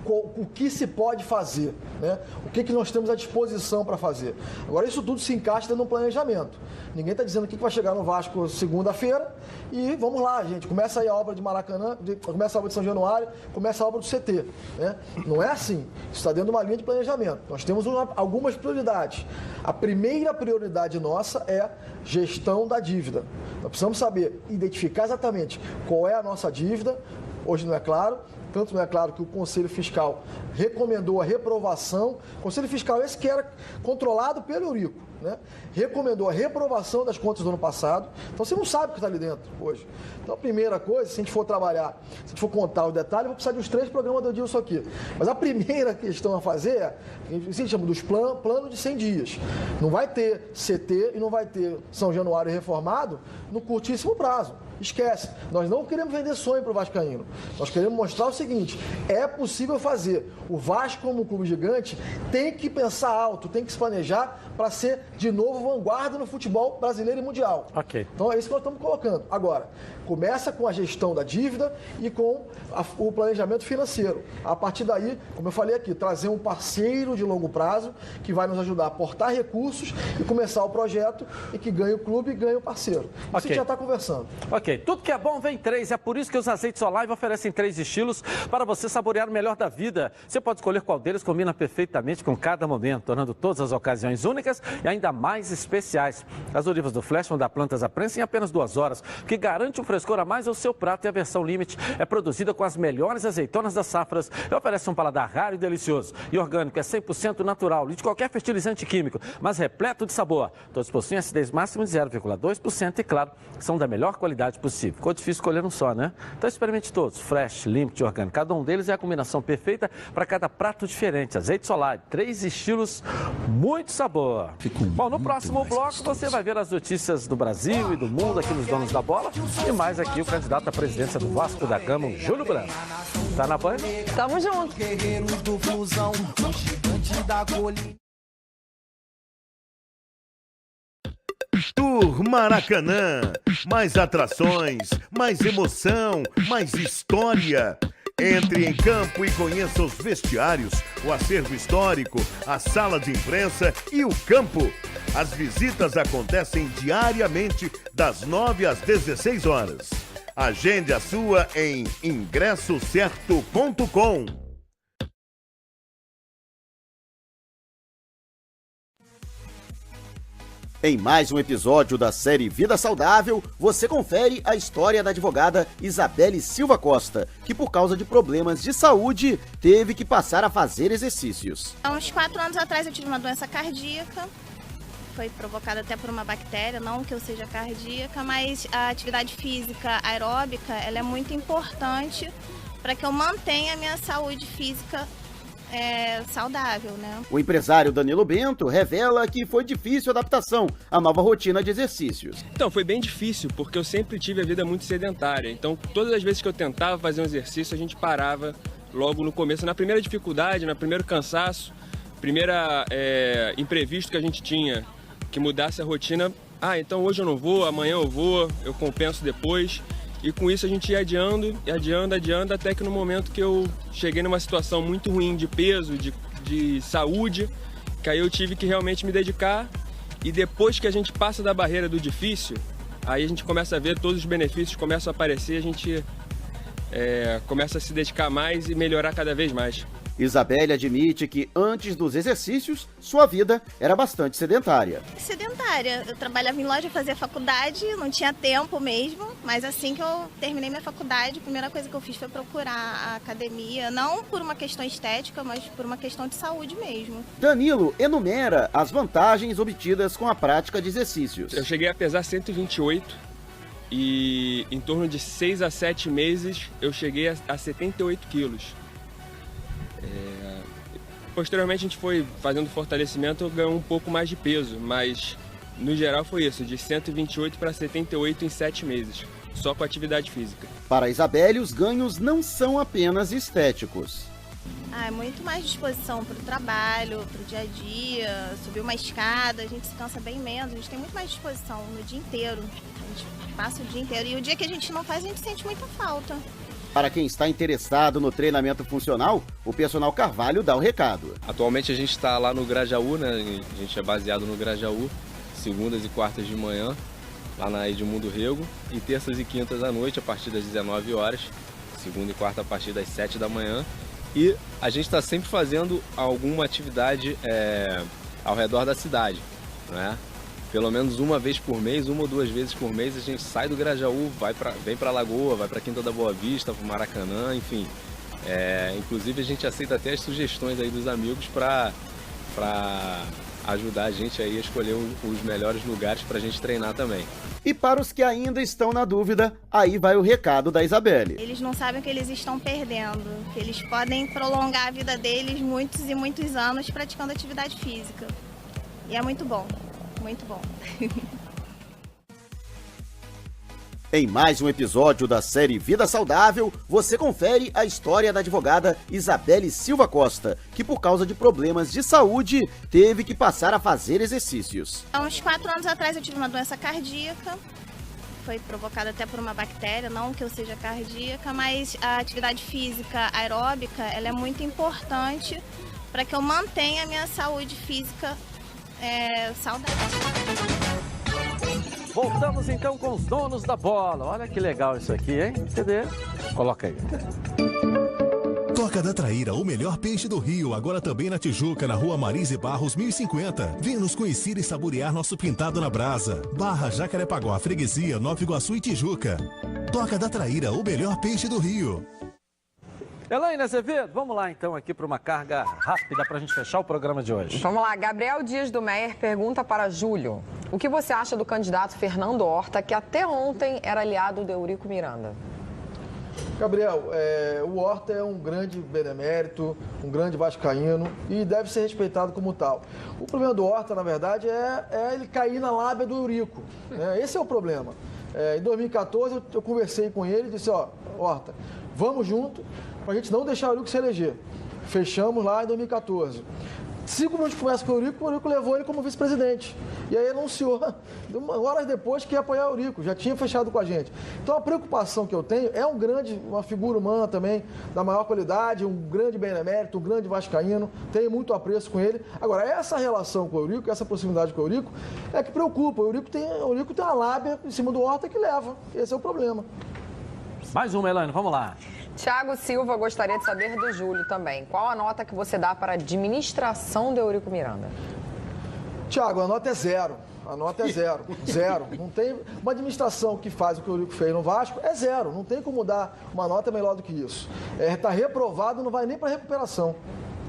o que se pode fazer, né? O que nós temos à disposição para fazer. Agora, isso tudo se encaixa dentro de um planejamento. Ninguém está dizendo o que vai chegar no Vasco segunda-feira e vamos lá, gente. Começa aí a obra de Maracanã, começa a obra de São Januário, começa a obra do CT. Né? Não é assim. Isso está dentro de uma linha de planejamento. Nós temos algumas prioridades. A primeira prioridade nossa é gestão da dívida. Nós precisamos saber, identificar exatamente qual é a nossa dívida. Hoje não é claro. Tanto não é claro que o Conselho Fiscal recomendou a reprovação. O Conselho Fiscal, esse que era controlado pelo Eurico, né? Recomendou a reprovação das contas do ano passado. Então você não sabe o que está ali dentro hoje. Então a primeira coisa, se a gente for trabalhar, se a gente for contar o detalhe, eu vou precisar de uns 3 programas do Edilson aqui. Mas a primeira questão a fazer é, a gente chama dos plano de 100 dias. Não vai ter CT e não vai ter São Januário reformado no curtíssimo prazo. Esquece. Nós não queremos vender sonho para o vascaíno. Nós queremos mostrar o seguinte, é possível fazer. O Vasco, como um clube gigante, tem que pensar alto, tem que se planejar para ser, de novo, vanguarda no futebol brasileiro e mundial. Ok. Então é isso que nós estamos colocando. Agora, começa com a gestão da dívida e com o planejamento financeiro. A partir daí, como eu falei aqui, trazer um parceiro de longo prazo que vai nos ajudar a aportar recursos e começar o projeto e que ganhe o clube e ganhe o parceiro. Isso a gente já está conversando. Ok, tudo que é bom vem 3, é por isso que os azeites Olive oferecem 3 estilos para você saborear o melhor da vida. Você pode escolher qual deles combina perfeitamente com cada momento, tornando todas as ocasiões únicas e ainda mais especiais. As olivas do Flash vão dar plantas à prensa em apenas 2 horas, que garante um frescor a mais ao seu prato, e a versão Limite é produzida com as melhores azeitonas das safras e oferece um paladar raro e delicioso. E orgânico, é 100% natural, de qualquer fertilizante químico, mas repleto de sabor. Todos possuem acidez máxima de 0,2% e, claro, são da melhor qualidade possível. Ficou difícil escolher um só, né? Então experimente todos, Fresh, Limite e orgânico. Cada um deles é a combinação perfeita para cada prato diferente. Azeite Solar, 3 estilos, muito sabor. Bom, no próximo bloco você vai ver as notícias do Brasil e do mundo aqui nos Donos da Bola e mais aqui o candidato à presidência do Vasco da Gama, o Júlio Branco. Tá na Band? Tamo junto. Guerreiros do Flusão, o gigante da colina. Tour Maracanã. Mais atrações, mais emoção, mais história. Entre em campo e conheça os vestiários, o acervo histórico, a sala de imprensa e o campo. As visitas acontecem diariamente das 9 às 16 horas. Agende a sua em ingressocerto.com. Em mais um episódio da série Vida Saudável, você confere a história da advogada Isabelle Silva Costa, que por causa de problemas de saúde, teve que passar a fazer exercícios. Há uns 4 anos atrás eu tive uma doença cardíaca, foi provocada até por uma bactéria, não que eu seja cardíaca, mas a atividade física aeróbica ela é muito importante para que eu mantenha a minha saúde física saudável, né? O empresário Danilo Bento revela que foi difícil a adaptação à nova rotina de exercícios. Então, foi bem difícil, porque eu sempre tive a vida muito sedentária. Então, todas as vezes que eu tentava fazer um exercício, a gente parava logo no começo. Na primeira dificuldade, no primeiro cansaço, primeira imprevisto que a gente tinha, que mudasse a rotina. Então hoje eu não vou, amanhã eu vou, eu compenso depois. E com isso a gente ia adiando, até que no momento que eu cheguei numa situação muito ruim de peso, de saúde, que aí eu tive que realmente me dedicar, e depois que a gente passa da barreira do difícil, aí a gente começa a ver todos os benefícios, começam a aparecer, a gente começa a se dedicar mais e melhorar cada vez mais. Isabelle admite que antes dos exercícios, sua vida era bastante sedentária. Sedentária. Eu trabalhava em loja, fazia faculdade, não tinha tempo mesmo, mas assim que eu terminei minha faculdade, a primeira coisa que eu fiz foi procurar a academia, não por uma questão estética, mas por uma questão de saúde mesmo. Danilo enumera as vantagens obtidas com a prática de exercícios. Eu cheguei a pesar 128 e em torno de 6 a 7 meses eu cheguei a 78 quilos. Posteriormente a gente foi fazendo fortalecimento, ganhou um pouco mais de peso, mas no geral foi isso, de 128 para 78 em 7 meses, só com atividade física. Para Isabelle, os ganhos não são apenas estéticos. É muito mais disposição para o trabalho, para o dia a dia, subir uma escada, a gente se cansa bem menos, a gente tem muito mais disposição no dia inteiro, a gente passa o dia inteiro, e o dia que a gente não faz, a gente sente muita falta. Para quem está interessado no treinamento funcional, o personal Carvalho dá o recado. Atualmente a gente está lá no Grajaú, né? A gente é baseado no Grajaú, segundas e quartas de manhã, lá na Edmundo Rego, e terças e quintas à noite, a partir das 19 horas, segunda e quarta a partir das 7 da manhã. E a gente está sempre fazendo alguma atividade ao redor da cidade, né? Pelo menos uma vez por mês, 1 ou 2 vezes por mês, a gente sai do Grajaú, vem para a Lagoa, vai para a Quinta da Boa Vista, para o Maracanã, enfim. Inclusive a gente aceita até as sugestões aí dos amigos para ajudar a gente aí a escolher os melhores lugares para a gente treinar também. E para os que ainda estão na dúvida, aí vai o recado da Isabelle. Eles não sabem o que eles estão perdendo, que eles podem prolongar a vida deles muitos e muitos anos praticando atividade física. E é muito bom. Muito bom. Em mais um episódio da série Vida Saudável, você confere a história da advogada Isabelle Silva Costa, que por causa de problemas de saúde, teve que passar a fazer exercícios. Há uns 4 anos atrás eu tive uma doença cardíaca, foi provocada até por uma bactéria, não que eu seja cardíaca, mas a atividade física aeróbica, ela é muito importante para que eu mantenha a minha saúde física saudável. Voltamos então com os donos da bola. Olha que legal isso aqui, hein? Cadê? Coloca aí. Toca da Traíra, o melhor peixe do Rio, agora também na Tijuca, na Rua Marise Barros, 1050. Venha nos conhecer e saborear nosso pintado na brasa. Barra Jacarepaguá, Freguesia, Nova Iguaçu e Tijuca. Toca da Traíra, o melhor peixe do Rio. Elaine Azevedo, vamos lá então aqui para uma carga rápida para a gente fechar o programa de hoje. Vamos lá, Gabriel Dias do Meier pergunta para Júlio: o que você acha do candidato Fernando Horta, que até ontem era aliado do Eurico Miranda? Gabriel, o Horta é um grande benemérito, um grande vascaíno e deve ser respeitado como tal. O problema do Horta, na verdade, é ele cair na lábia do Eurico, né? Esse é o problema. Em 2014, eu conversei com ele e disse, Horta, vamos junto, para a gente não deixar o Eurico se eleger. Fechamos lá em 2014. 5 minutos de conversa com o Eurico levou ele como vice-presidente. E aí anunciou, horas depois, que ia apoiar o Eurico, já tinha fechado com a gente. Então a preocupação que eu tenho é uma figura humana também, da maior qualidade, um grande benemérito, um grande vascaíno, tenho muito apreço com ele. Agora, essa relação com o Eurico, essa proximidade com o Eurico, é que preocupa. O Eurico tem uma lábia em cima do Horta que leva. Esse é o problema. Mais uma, Elaine, vamos lá. Tiago Silva gostaria de saber do Júlio também. Qual a nota que você dá para a administração do Eurico Miranda? Tiago, a nota é 0. A nota é 0. 0. Não tem uma administração que faz o que o Eurico fez no Vasco, é 0. Não tem como dar uma nota melhor do que isso. Está reprovado, não vai nem para recuperação.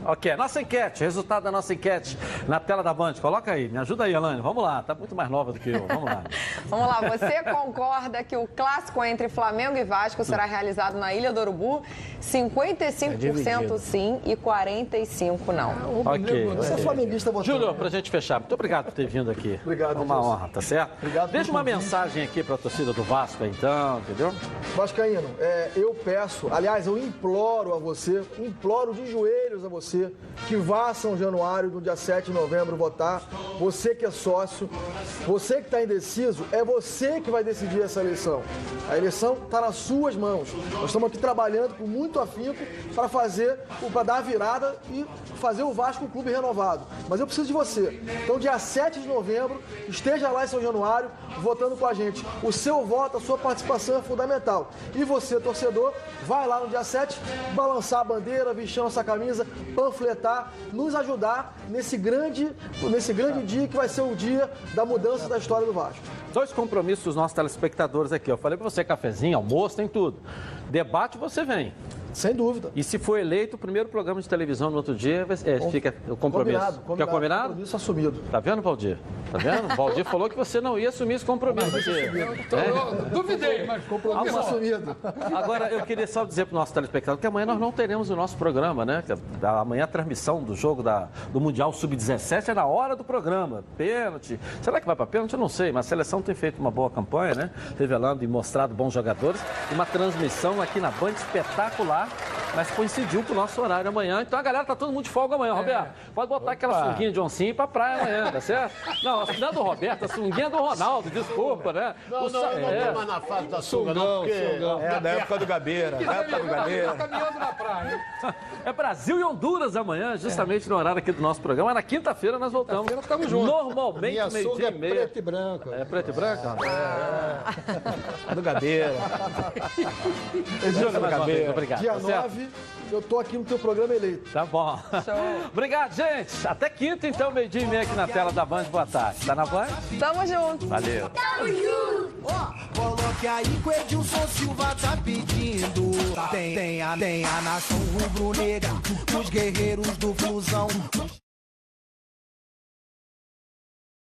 Ok, nossa enquete, resultado da nossa enquete na tela da Band. Coloca aí, me ajuda aí, Elaine. Vamos lá, tá muito mais nova do que eu. Vamos lá. Vamos lá, você concorda que o clássico entre Flamengo e Vasco será realizado na Ilha do Urubu? 55% sim e 45% não. Ok. Você é flamenguista votando. Júlio, pra gente fechar, muito obrigado por ter vindo aqui. Obrigado. Uma honra, tá certo? Obrigado. Deixa uma mensagem aqui pra torcida do Vasco, então, entendeu? Vascaíno, eu peço, aliás, eu imploro a você, imploro de joelhos a você, você que vá a São Januário no dia 7 de novembro votar. Você que é sócio, você que está indeciso, é você que vai decidir essa eleição. A eleição está nas suas mãos. Nós estamos aqui trabalhando com muito afinco para dar a virada e fazer o Vasco um clube renovado. Mas eu preciso de você. Então, dia 7 de novembro, esteja lá em São Januário, votando com a gente. O seu voto, a sua participação é fundamental. E você, torcedor, vai lá no dia 7, balançar a bandeira, vestir nossa camisa, panfletar, nos ajudar nesse grande dia que vai ser o dia da mudança da história do Vasco. 2 compromissos dos nossos telespectadores aqui. Eu falei para você, cafezinho, almoço, tem tudo. Debate, você vem. Sem dúvida. E se for eleito, o primeiro programa de televisão no outro dia, fica o compromisso. Fica combinado? Compromisso assumido. Tá vendo, Valdir? Tá vendo? O Valdir falou que você não ia assumir esse compromisso. Duvidei, mas compromisso assumido. Agora, eu queria só dizer para o nosso telespectador que amanhã nós não teremos o nosso programa, né? Amanhã a transmissão do jogo do Mundial Sub-17 é na hora do programa. Pênalti. Será que vai para pênalti? Eu não sei, mas a seleção tem feito uma boa campanha, né? Revelando e mostrado bons jogadores. E uma transmissão aqui na Band espetacular. Mas coincidiu com o nosso horário amanhã. Então a galera tá todo mundo de folga amanhã, Roberto. Pode botar aquela sunguinha de oncinha pra praia amanhã, tá certo? Não é do Roberto, a sunguinha é do Ronaldo, desculpa, né? Não tem mais na fase da sunga, não, porque... É da época do Gabeira, caminhando na praia. É Brasil e Honduras amanhã, justamente no horário aqui do nosso programa. Na quinta-feira nós voltamos. Quinta-feira ficamos juntos. Normalmente, meio-dia e meia. Preto e branco. É preto e branco? É do Gabeira. Obrigado. Dia 9, eu tô aqui no teu programa eleito. Tá bom. Obrigado, gente. Até quinta, então, meio-dia e meia aqui na tela da Band. Boa tarde. Tá na Band? Tamo junto. Valeu. Tamo junto. Coloque aí que o Edilson Silva tá pedindo. Tem a nação rubro-negra, os guerreiros do Flusão.